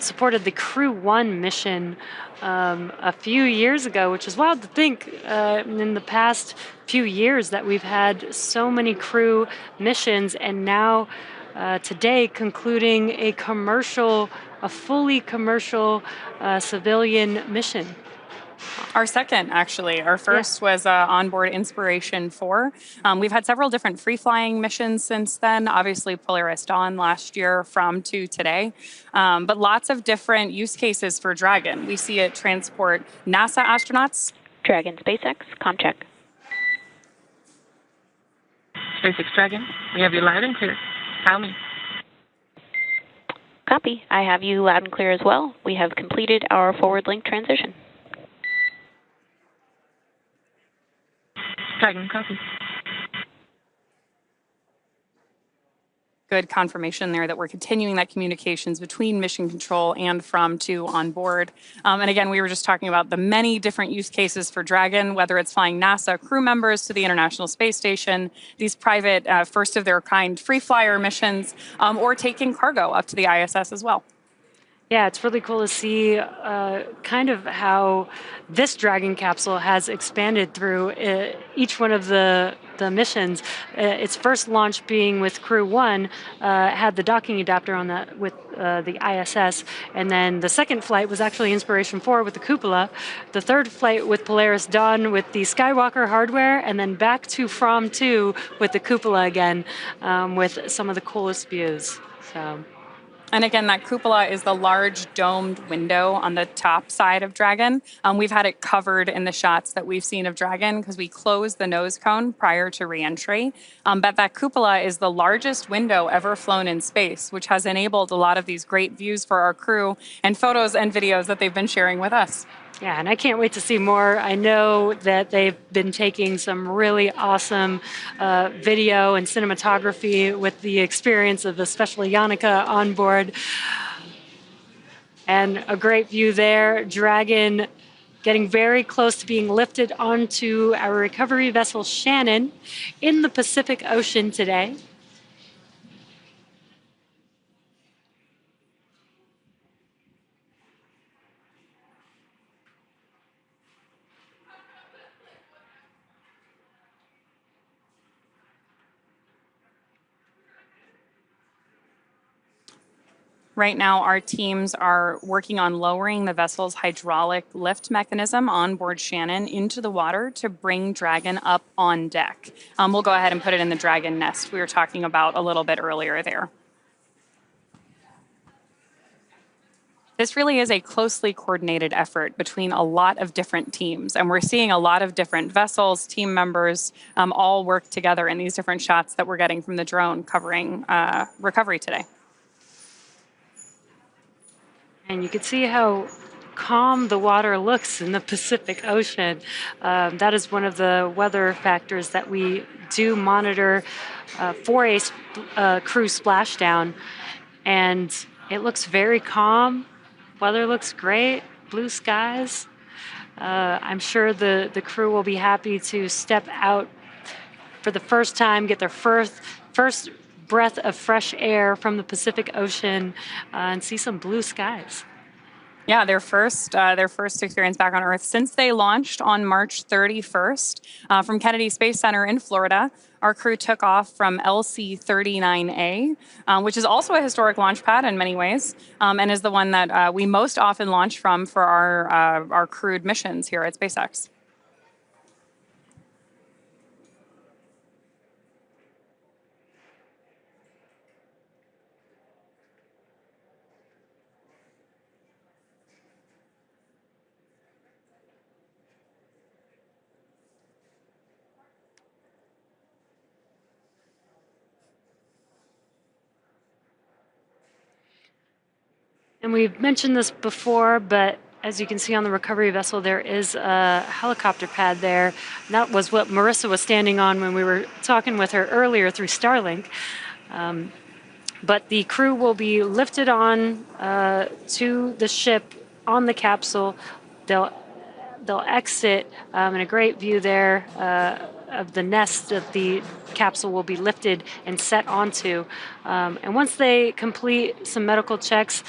supported the Crew 1 mission a few years ago, which is wild to think in the past few years that we've had so many crew missions, and now today concluding a fully commercial civilian mission. Our second, actually. Our first was onboard Inspiration 4. We've had several different free-flying missions since then. Obviously, Polaris Dawn last year, Fram2 today. But lots of different use cases for Dragon. We see it transport NASA astronauts. Dragon SpaceX, comm check. SpaceX Dragon, we have you loud and clear. Tell me. Copy. I have you loud and clear as well. We have completed our forward link transition. Dragon, copy. good confirmation there that we're continuing that communications between Mission Control and Fram2 on board. And again, we were just talking about the many different use cases for Dragon, whether it's flying NASA crew members to the International Space Station, these private first-of-their-kind free flyer missions, or taking cargo up to the ISS as well. Yeah, it's really cool to see kind of how this Dragon capsule has expanded through each one of the missions. Its first launch being with Crew 1 had the docking adapter on that with the ISS, and then the second flight was actually Inspiration 4 with the cupola. The third flight with Polaris Dawn with the Skywalker hardware, and then back to Fram 2 with the cupola again, with some of the coolest views. So. And again, that cupola is the large domed window on the top side of Dragon. We've had it covered in the shots that we've seen of Dragon because we closed the nose cone prior to reentry. But that cupola is the largest window ever flown in space, which has enabled a lot of these great views for our crew and photos and videos that they've been sharing with us. Yeah, and I can't wait to see more. I know that they've been taking some really awesome video and cinematography with the experience of especially Yannicka on board. And a great view there. Dragon getting very close to being lifted onto our recovery vessel Shannon in the Pacific Ocean today. Right now, our teams are working on lowering the vessel's hydraulic lift mechanism on board Shannon into the water to bring Dragon up on deck. We'll go ahead and put it in the Dragon nest we were talking about a little bit earlier there. This really is a closely coordinated effort between a lot of different teams, and we're seeing a lot of different vessels, team members, all work together in these different shots that we're getting from the drone covering recovery today. And you can see how calm the water looks in the Pacific Ocean. That is one of the weather factors that we do monitor for a crew splashdown. And it looks very calm. Weather looks great, blue skies. I'm sure the crew will be happy to step out for the first time, get their first breath of fresh air from the Pacific Ocean and see some blue skies. Yeah, their first experience back on Earth since they launched on March 31st from Kennedy Space Center in Florida. Our crew took off from LC-39A, which is also a historic launch pad in many ways, and is the one that we most often launch from for our crewed missions here at SpaceX. And we've mentioned this before, but as you can see on the recovery vessel, there is a helicopter pad there. And that was what Marissa was standing on when we were talking with her earlier through Starlink. But the crew will be lifted on to the ship on the capsule. They'll exit in a great view there of the nest that the capsule will be lifted and set onto. And once they complete some medical checks,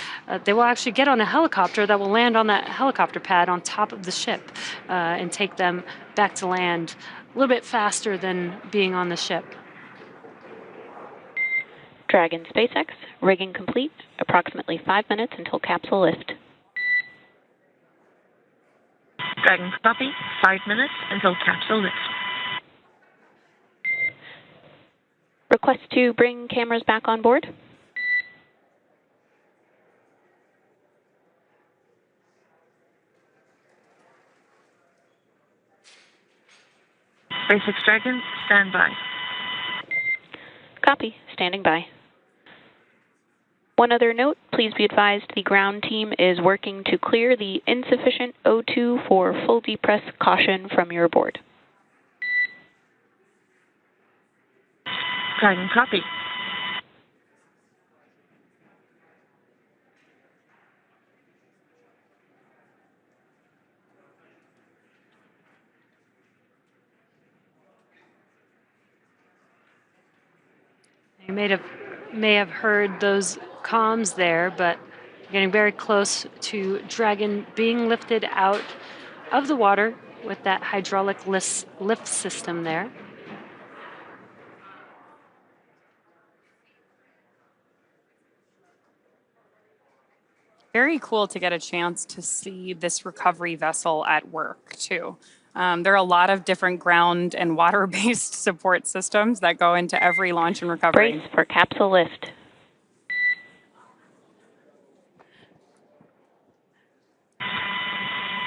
they will actually get on a helicopter that will land on that helicopter pad on top of the ship and take them back to land a little bit faster than being on the ship. Dragon SpaceX, rigging complete, approximately 5 minutes until capsule lift. Dragon copy, 5 minutes until capsule lift. Request to bring cameras back on board. SpaceX Dragon, stand by. Copy, standing by. One other note, please be advised the ground team is working to clear the insufficient O2 for full depress caution from your board. Dragon copy. You may have heard those comms there, but we're getting very close to Dragon being lifted out of the water with that hydraulic lift system there. Very cool to get a chance to see this recovery vessel at work, too. There are a lot of different ground and water-based support systems that go into every launch and recovery. Brace for capsule lift.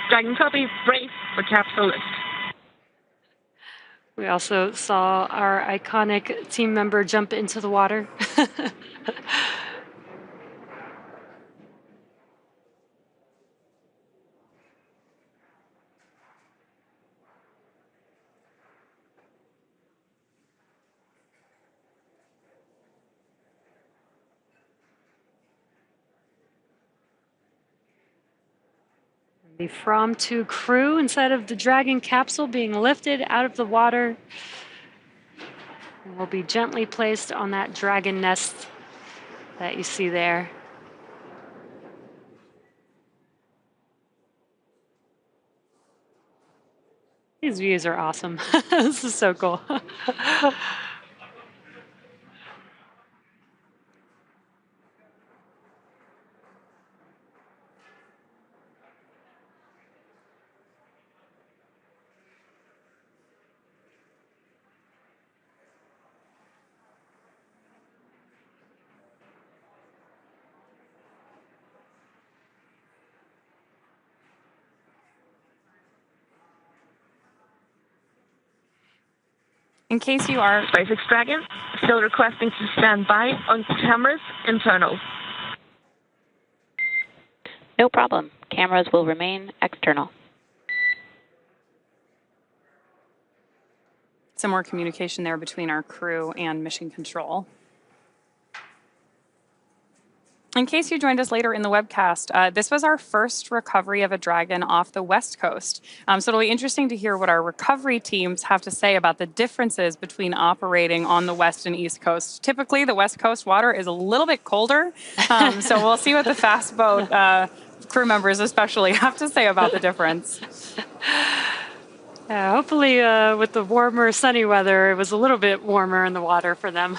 Dragon copy, brace for capsule lift. We also saw our iconic team member jump into the water. The Fram2 crew inside of the Dragon capsule being lifted out of the water and will be gently placed on that Dragon nest that you see there. These views are awesome. This is so cool. In case you are... SpaceX Dragon, still requesting to stand by on cameras internal. No problem. Cameras will remain external. Some more communication there between our crew and mission control. In case you joined us later in the webcast, this was our first recovery of a Dragon off the West Coast. So it'll be interesting to hear what our recovery teams have to say about the differences between operating on the West and East Coast. Typically, the West Coast water is a little bit colder, so we'll see what the fast boat crew members especially have to say about the difference. Yeah, hopefully with the warmer, sunny weather, it was a little bit warmer in the water for them.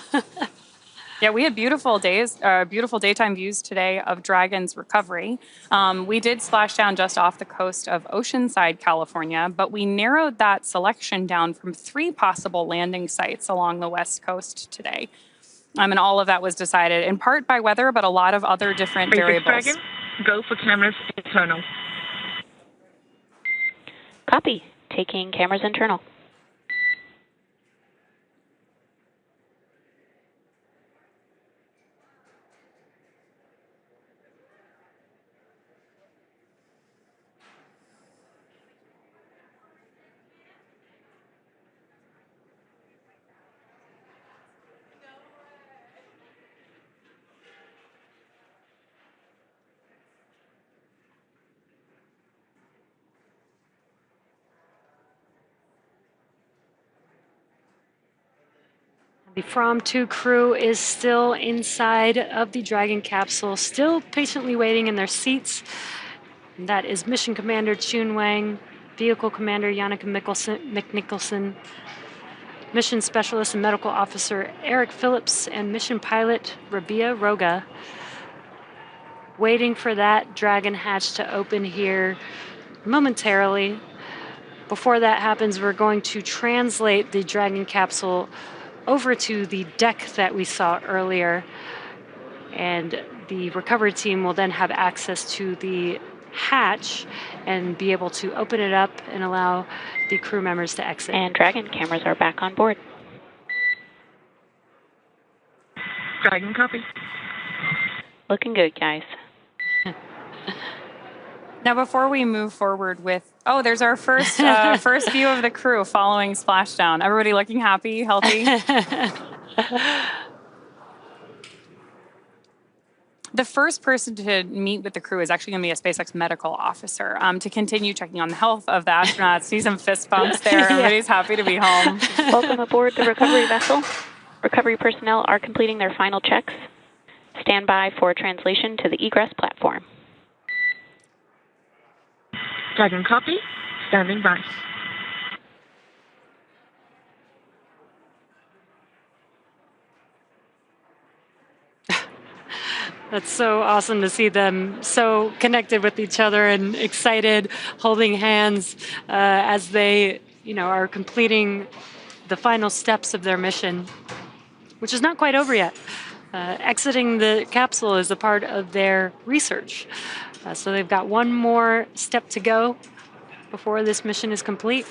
Yeah, we had beautiful days, beautiful daytime views today of Dragon's recovery. We did splash down just off the coast of Oceanside, California, but we narrowed that selection down from 3 possible landing sites along the West Coast today. And all of that was decided in part by weather, but a lot of other different variables. Dragon, go for cameras internal. Copy. Taking cameras internal. The Fram2 crew is still inside of the Dragon capsule, still patiently waiting in their seats. And that is Mission Commander Chun Wang, Vehicle Commander Yannicka McNicholson, Mission Specialist and Medical Officer Eric Phillips, and Mission Pilot Rabia Roga, waiting for that Dragon hatch to open here momentarily. Before that happens, we're going to translate the Dragon capsule over to the deck that we saw earlier, and the recovery team will then have access to the hatch and be able to open it up and allow the crew members to exit. And Dragon cameras are back on board. Dragon copy. Looking good, guys. Now, before we move forward with, there's our first first view of the crew following splashdown. Everybody looking happy, healthy? The first person to meet with the crew is actually going to be a SpaceX medical officer to continue checking on the health of the astronauts. See some fist bumps there. Everybody's happy to be home. Welcome aboard the recovery vessel. Recovery personnel are completing their final checks. Stand by for translation to the egress platform. Dragon copy. Standing by. That's so awesome to see them so connected with each other and excited, holding hands as they, are completing the final steps of their mission, which is not quite over yet. Exiting the capsule is a part of their research. So they've got one more step to go before this mission is complete.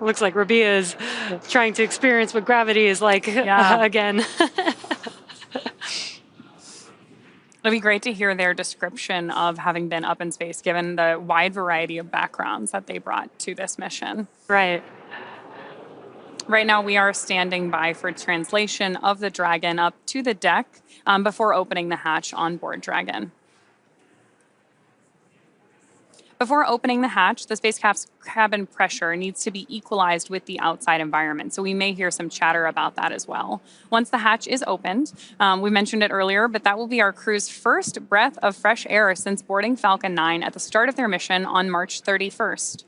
Looks like Rabia is trying to experience what gravity is like again. It'll be great to hear their description of having been up in space, given the wide variety of backgrounds that they brought to this mission. Right. Right now, we are standing by for translation of the Dragon up to the deck before opening the hatch on board Dragon. Before opening the hatch, the spacecraft's cabin pressure needs to be equalized with the outside environment, so we may hear some chatter about that as well. Once the hatch is opened, we mentioned it earlier, but that will be our crew's first breath of fresh air since boarding Falcon 9 at the start of their mission on March 31st.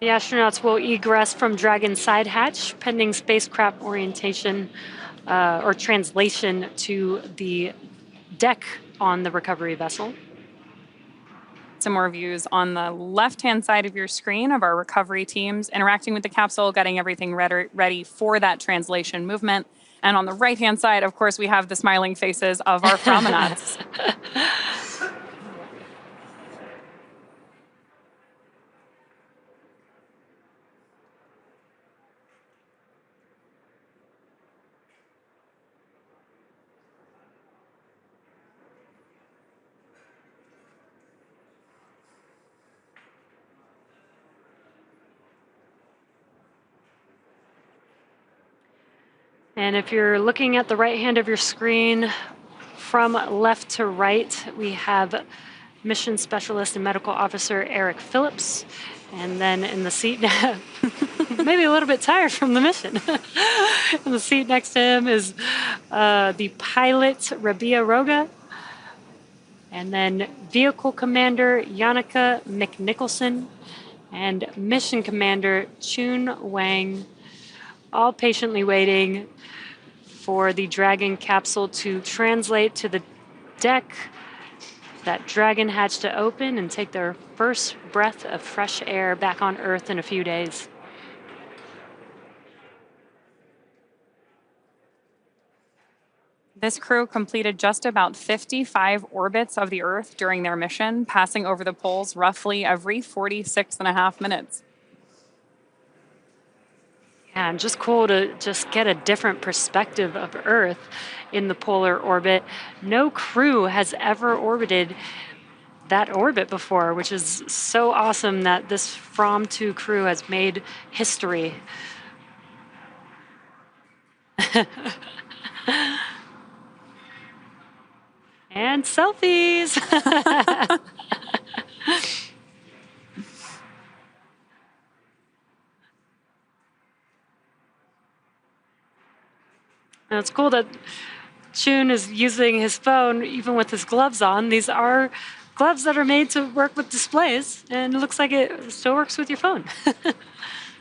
The astronauts will egress from Dragon's side hatch, pending spacecraft orientation or translation to the deck on the recovery vessel. Some more views on the left-hand side of your screen of our recovery teams interacting with the capsule, getting everything ready for that translation movement. And on the right-hand side, of course, we have the smiling faces of our Fram2s. And if you're looking at the right hand of your screen, from left to right, we have Mission Specialist and Medical Officer Eric Phillips. And then in the seat, maybe a little bit tired from the mission. In the seat next to him is the pilot, Rabia Roga. And then Vehicle Commander, Yannicka McNicholson. And Mission Commander, Chun Wang. All patiently waiting for the Dragon capsule to translate to the deck, that Dragon hatch to open and take their first breath of fresh air back on Earth in a few days. This crew completed just about 55 orbits of the Earth during their mission, passing over the poles roughly every 46.5 minutes. Yeah, and just cool to just get a different perspective of Earth in the polar orbit. No crew has ever orbited that orbit before, which is so awesome that this Fram2 crew has made history. And selfies. And it's cool that Chun is using his phone even with his gloves on. These are gloves that are made to work with displays, and it looks like it still works with your phone.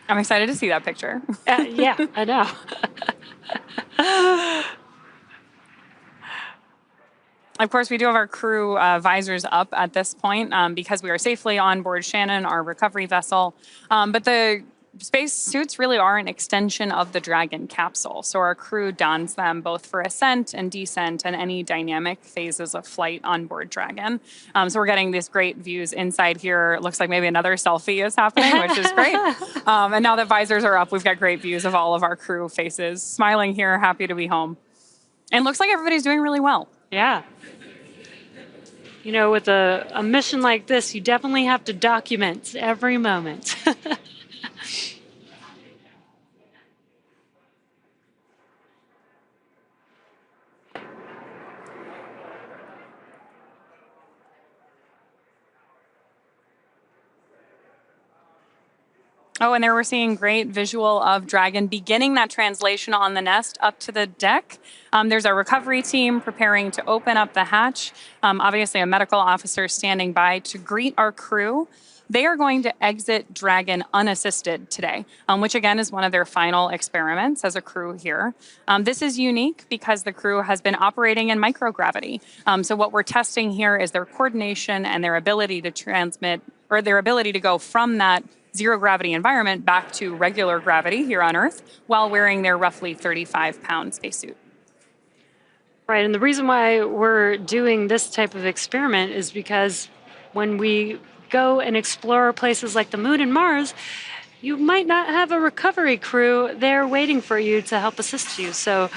I'm excited to see that picture. Yeah, I know. Of course, we do have our crew visors up at this point because we are safely on board Shannon, our recovery vessel. But the space suits really are an extension of the Dragon capsule. So our crew dons them both for ascent and descent and any dynamic phases of flight on board Dragon. So we're getting these great views inside here. It looks like maybe another selfie is happening, which is great. And now that visors are up, we've got great views of all of our crew faces, smiling here, happy to be home. And looks like everybody's doing really well. Yeah. You know, with a mission like this, you definitely have to document every moment. Oh, and there we're seeing great visual of Dragon beginning that translation on the nest up to the deck. There's our recovery team preparing to open up the hatch. Obviously, a medical officer standing by to greet our crew. They are going to exit Dragon unassisted today, which again is one of their final experiments as a crew here. This is unique because the crew has been operating in microgravity. So what we're testing here is their coordination and their ability to transmit, or their ability to go from that zero gravity environment back to regular gravity here on Earth while wearing their roughly 35-pound spacesuit. Right, and the reason why we're doing this type of experiment is because when we go and explore places like the moon and Mars, you might not have a recovery crew there waiting for you to help assist you. So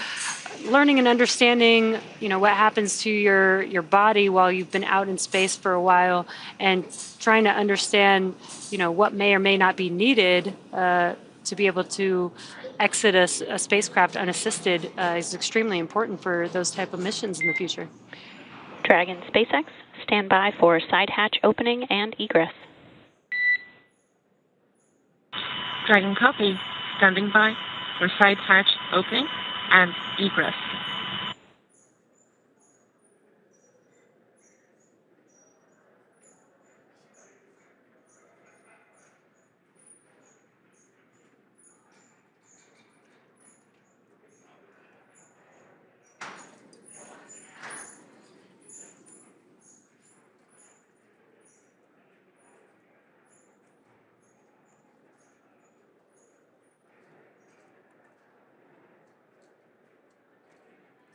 learning and understanding, what happens to your body while you've been out in space for a while, and trying to understand, what may or may not be needed to be able to exit a spacecraft unassisted is extremely important for those type of missions in the future. Dragon SpaceX, stand by for side hatch opening and egress. Dragon copy, standing by for side hatch opening and egress.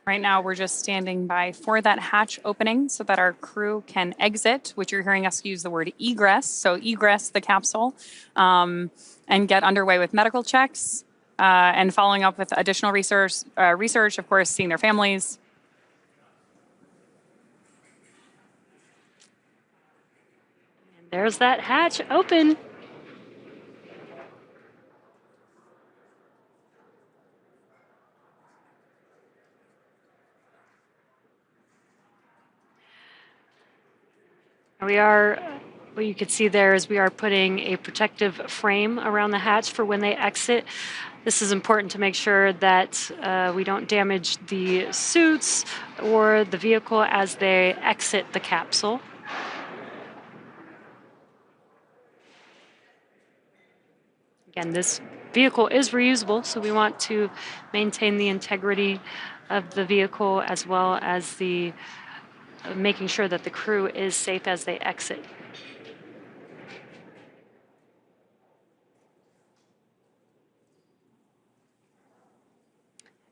Right now, we're just standing by for that hatch opening so that our crew can exit, which you're hearing us use the word egress. So egress the capsule and get underway with medical checks and following up with additional research, of course, seeing their families. And there's that hatch open. What you can see there is we are putting a protective frame around the hatch for when they exit. This is important to make sure that we don't damage the suits or the vehicle as they exit the capsule. Again, this vehicle is reusable, so we want to maintain the integrity of the vehicle as well as the making sure that the crew is safe as they exit.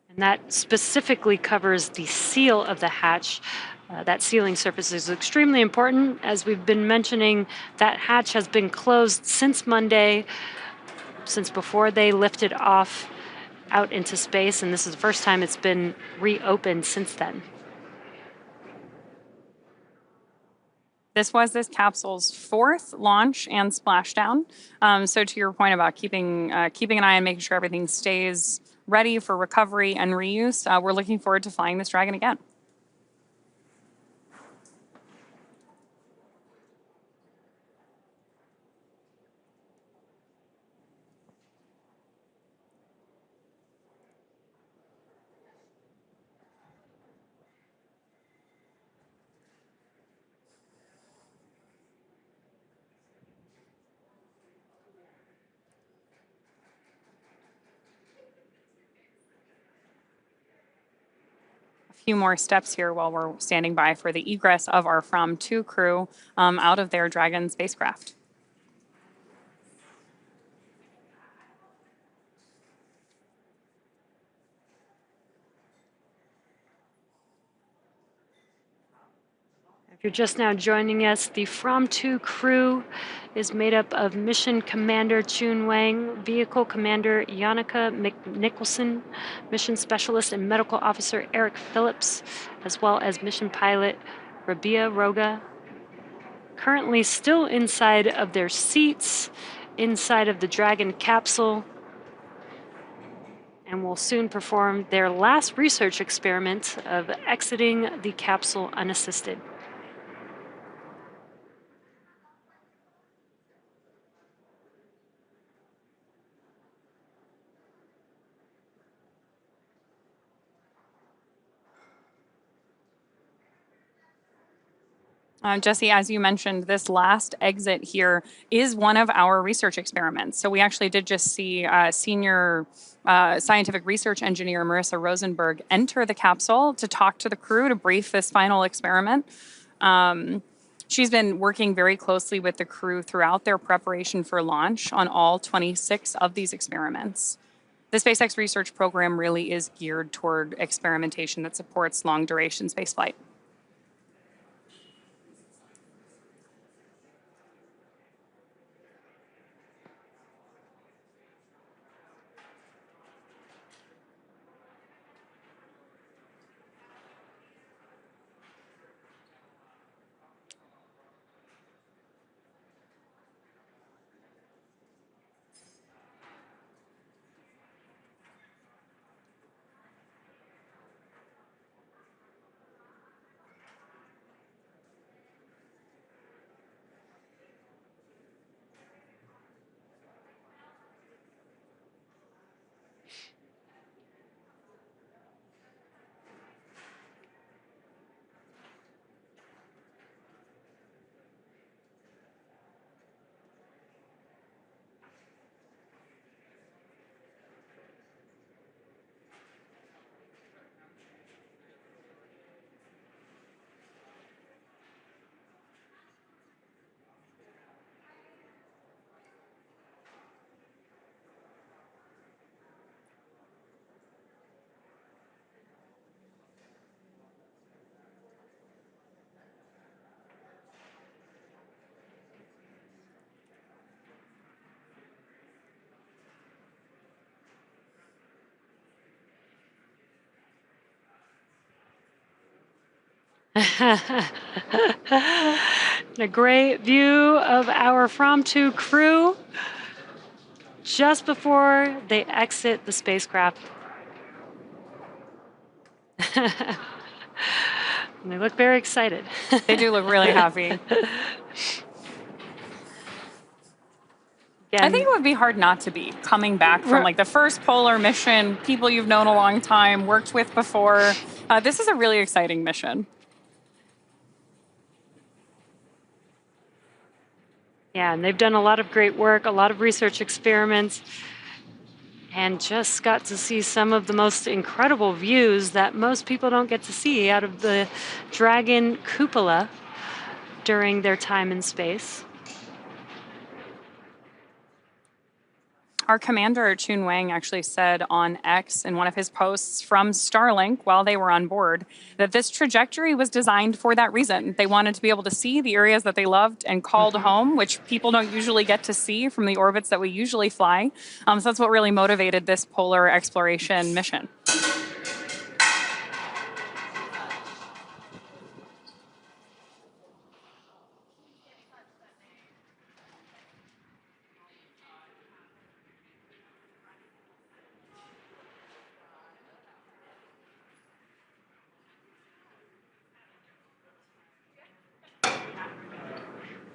And that specifically covers the seal of the hatch. That sealing surface is extremely important. As we've been mentioning, that hatch has been closed since Monday, since before they lifted off out into space, and this is the first time it's been reopened since then. This was this capsule's 4th launch and splashdown. So to your point about keeping an eye on making sure everything stays ready for recovery and reuse, we're looking forward to flying this Dragon again. Few more steps here while we're standing by for the egress of our Fram2 crew out of their Dragon spacecraft. If you're just now joining us, the Fram2 crew is made up of Mission Commander Chun Wang, Vehicle Commander Yannicka Nicholson, Mission Specialist and Medical Officer Eric Phillips, as well as Mission Pilot Rabia Roga. Currently still inside of their seats, inside of the Dragon capsule, and will soon perform their last research experiment of exiting the capsule unassisted. Jesse, as you mentioned, this last exit here is one of our research experiments. So we actually did just see senior scientific research engineer Marissa Rosenberg enter the capsule to talk to the crew to brief this final experiment. She's been working very closely with the crew throughout their preparation for launch on all 26 of these experiments. The SpaceX research program really is geared toward experimentation that supports long-duration spaceflight. A great view of our Fram2 crew just before they exit the spacecraft. And they look very excited. They do look really happy. I think it would be hard not to be coming back from like the first polar mission, people you've known a long time, worked with before. This is a really exciting mission. Yeah, and they've done a lot of great work, a lot of research experiments, and just got to see some of the most incredible views that most people don't get to see out of the Dragon cupola during their time in space. Our commander, Chun Wang, actually said on X in one of his posts from Starlink while they were on board that this trajectory was designed for that reason. They wanted to be able to see the areas that they loved and called home, which people don't usually get to see from the orbits that we usually fly. So that's what really motivated this polar exploration mission.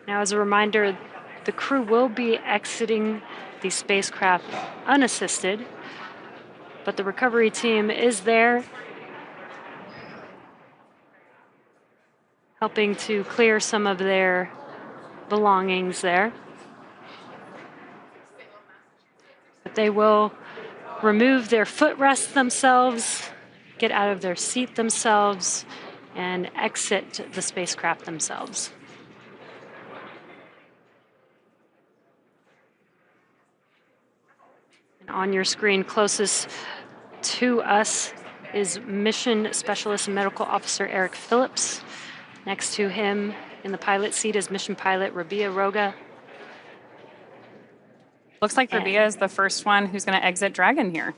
Now, as a reminder, the crew will be exiting the spacecraft unassisted, but the recovery team is there, helping to clear some of their belongings there. But they will remove their footrest themselves, get out of their seat themselves, and exit the spacecraft themselves. On your screen closest to us is Mission Specialist and Medical Officer Eric Phillips. Next to him in the pilot seat is Mission Pilot Rabia Roga. Looks like Rabia is the first one who's going to exit Dragon here.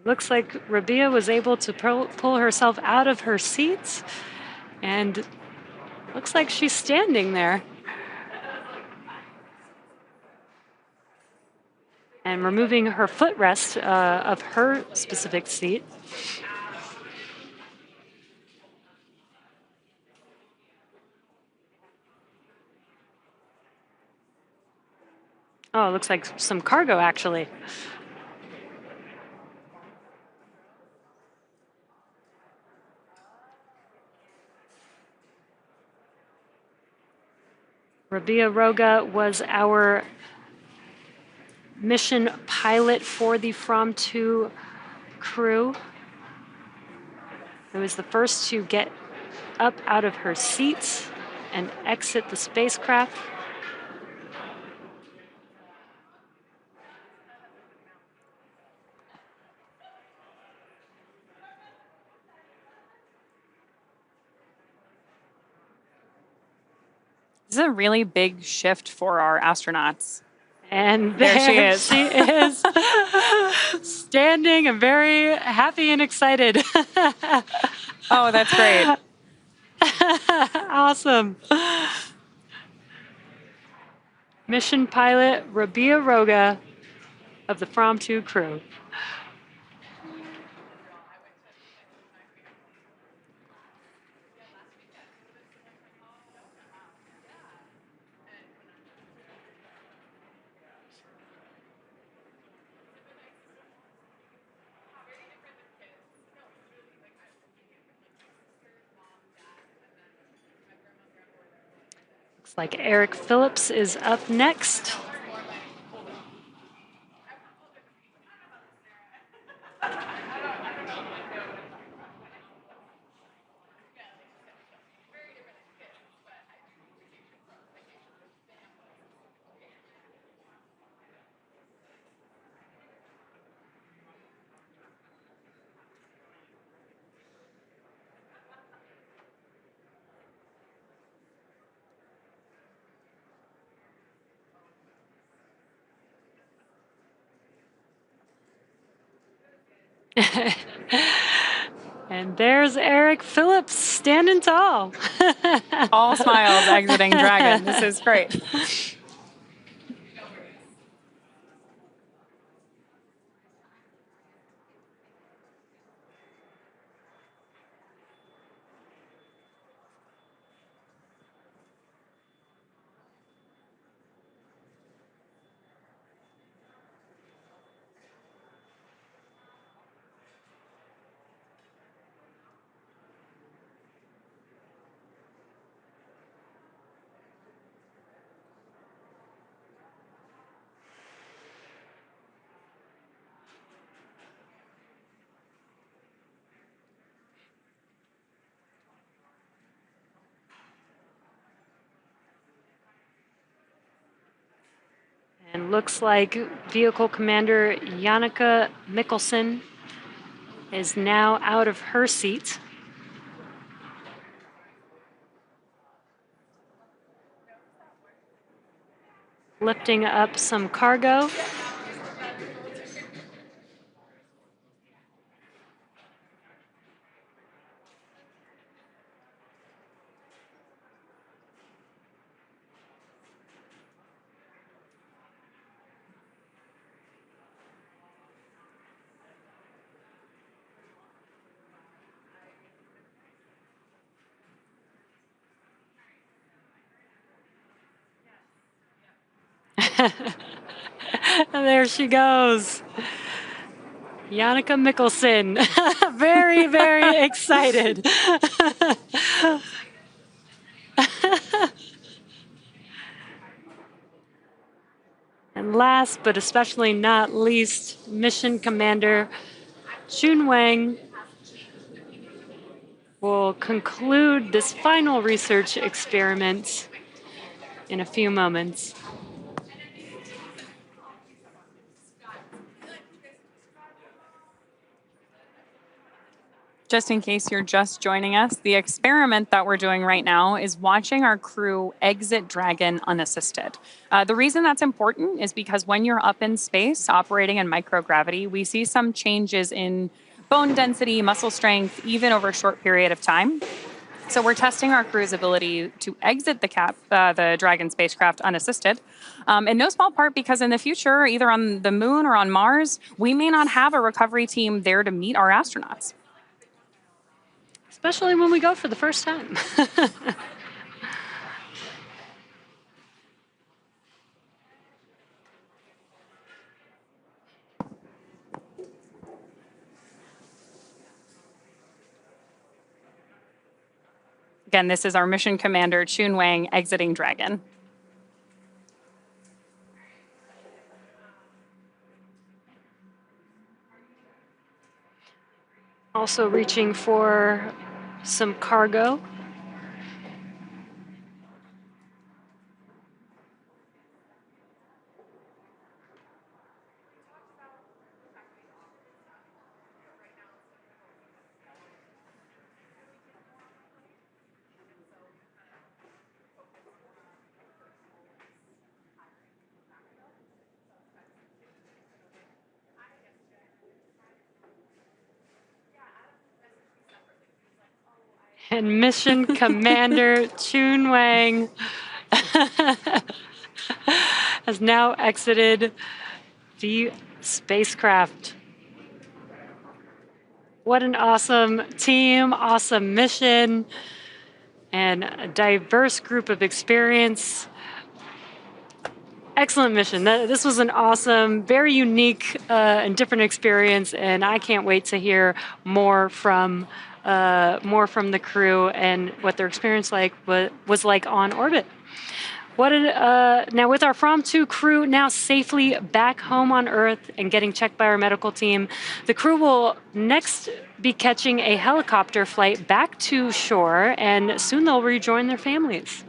Looks like Rabia was able to pull herself out of her seat, and looks like she's standing there. And removing her footrest of her specific seat. Oh, it looks like some cargo, actually. Rabia Roga was our mission pilot for the Fram2 crew. It was the first to get up out of her seat and exit the spacecraft. This is a really big shift for our astronauts. And there she she is standing and very happy and excited. Oh, that's great. Awesome. Mission pilot Rabia Roga of the Fram2 crew. Looks like Eric Phillips is up next. And there's Eric Phillips standing tall. All smiles exiting Dragon. This is great. And looks like Vehicle Commander Jannica Mikkelsen is now out of her seat. Lifting up some cargo. And there she goes. Jannica Mikkelsen. Very, very excited. And last but especially not least, Mission Commander Chun Wang will conclude this final research experiment in a few moments. Just in case you're just joining us, the experiment that we're doing right now is watching our crew exit Dragon unassisted. The reason that's important is because when you're up in space operating in microgravity, we see some changes in bone density, muscle strength, even over a short period of time. So we're testing our crew's ability to exit the Dragon spacecraft unassisted, in no small part because in the future, either on the moon or on Mars, we may not have a recovery team there to meet our astronauts. Especially when we go for the first time. Again, this is our mission commander, Chun Wang, exiting Dragon. Also reaching for some cargo. And Mission Commander Chun Wang has now exited the spacecraft. What an awesome team, awesome mission, and a diverse group of experience. Excellent mission. This was an awesome, very unique and different experience, and I can't wait to hear more from the crew and what their experience was like on orbit. Now with our Fram2 crew now safely back home on Earth and getting checked by our medical team, the crew will next be catching a helicopter flight back to shore, and soon they'll rejoin their families.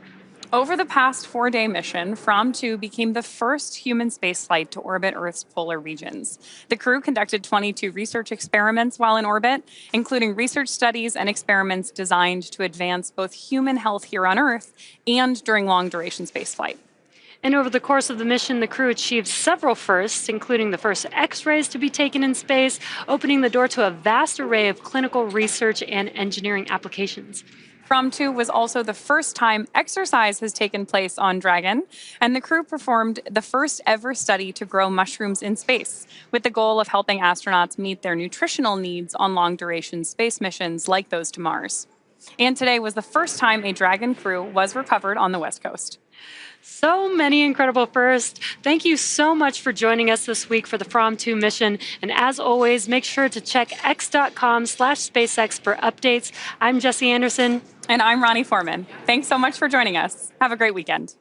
Over the past 4-day mission, Fram2 became the first human spaceflight to orbit Earth's polar regions. The crew conducted 22 research experiments while in orbit, including research studies and experiments designed to advance both human health here on Earth and during long-duration spaceflight. And over the course of the mission, the crew achieved several firsts, including the first X-rays to be taken in space, opening the door to a vast array of clinical research and engineering applications. Fram2 was also the first time exercise has taken place on Dragon, and the crew performed the first ever study to grow mushrooms in space, with the goal of helping astronauts meet their nutritional needs on long-duration space missions like those to Mars. And today was the first time a Dragon crew was recovered on the West Coast. So many incredible firsts. Thank you so much for joining us this week for the Fram2 mission. And as always, make sure to check x.com/SpaceX for updates. I'm Jessie Anderson. And I'm Ronnie Foreman. Thanks so much for joining us. Have a great weekend.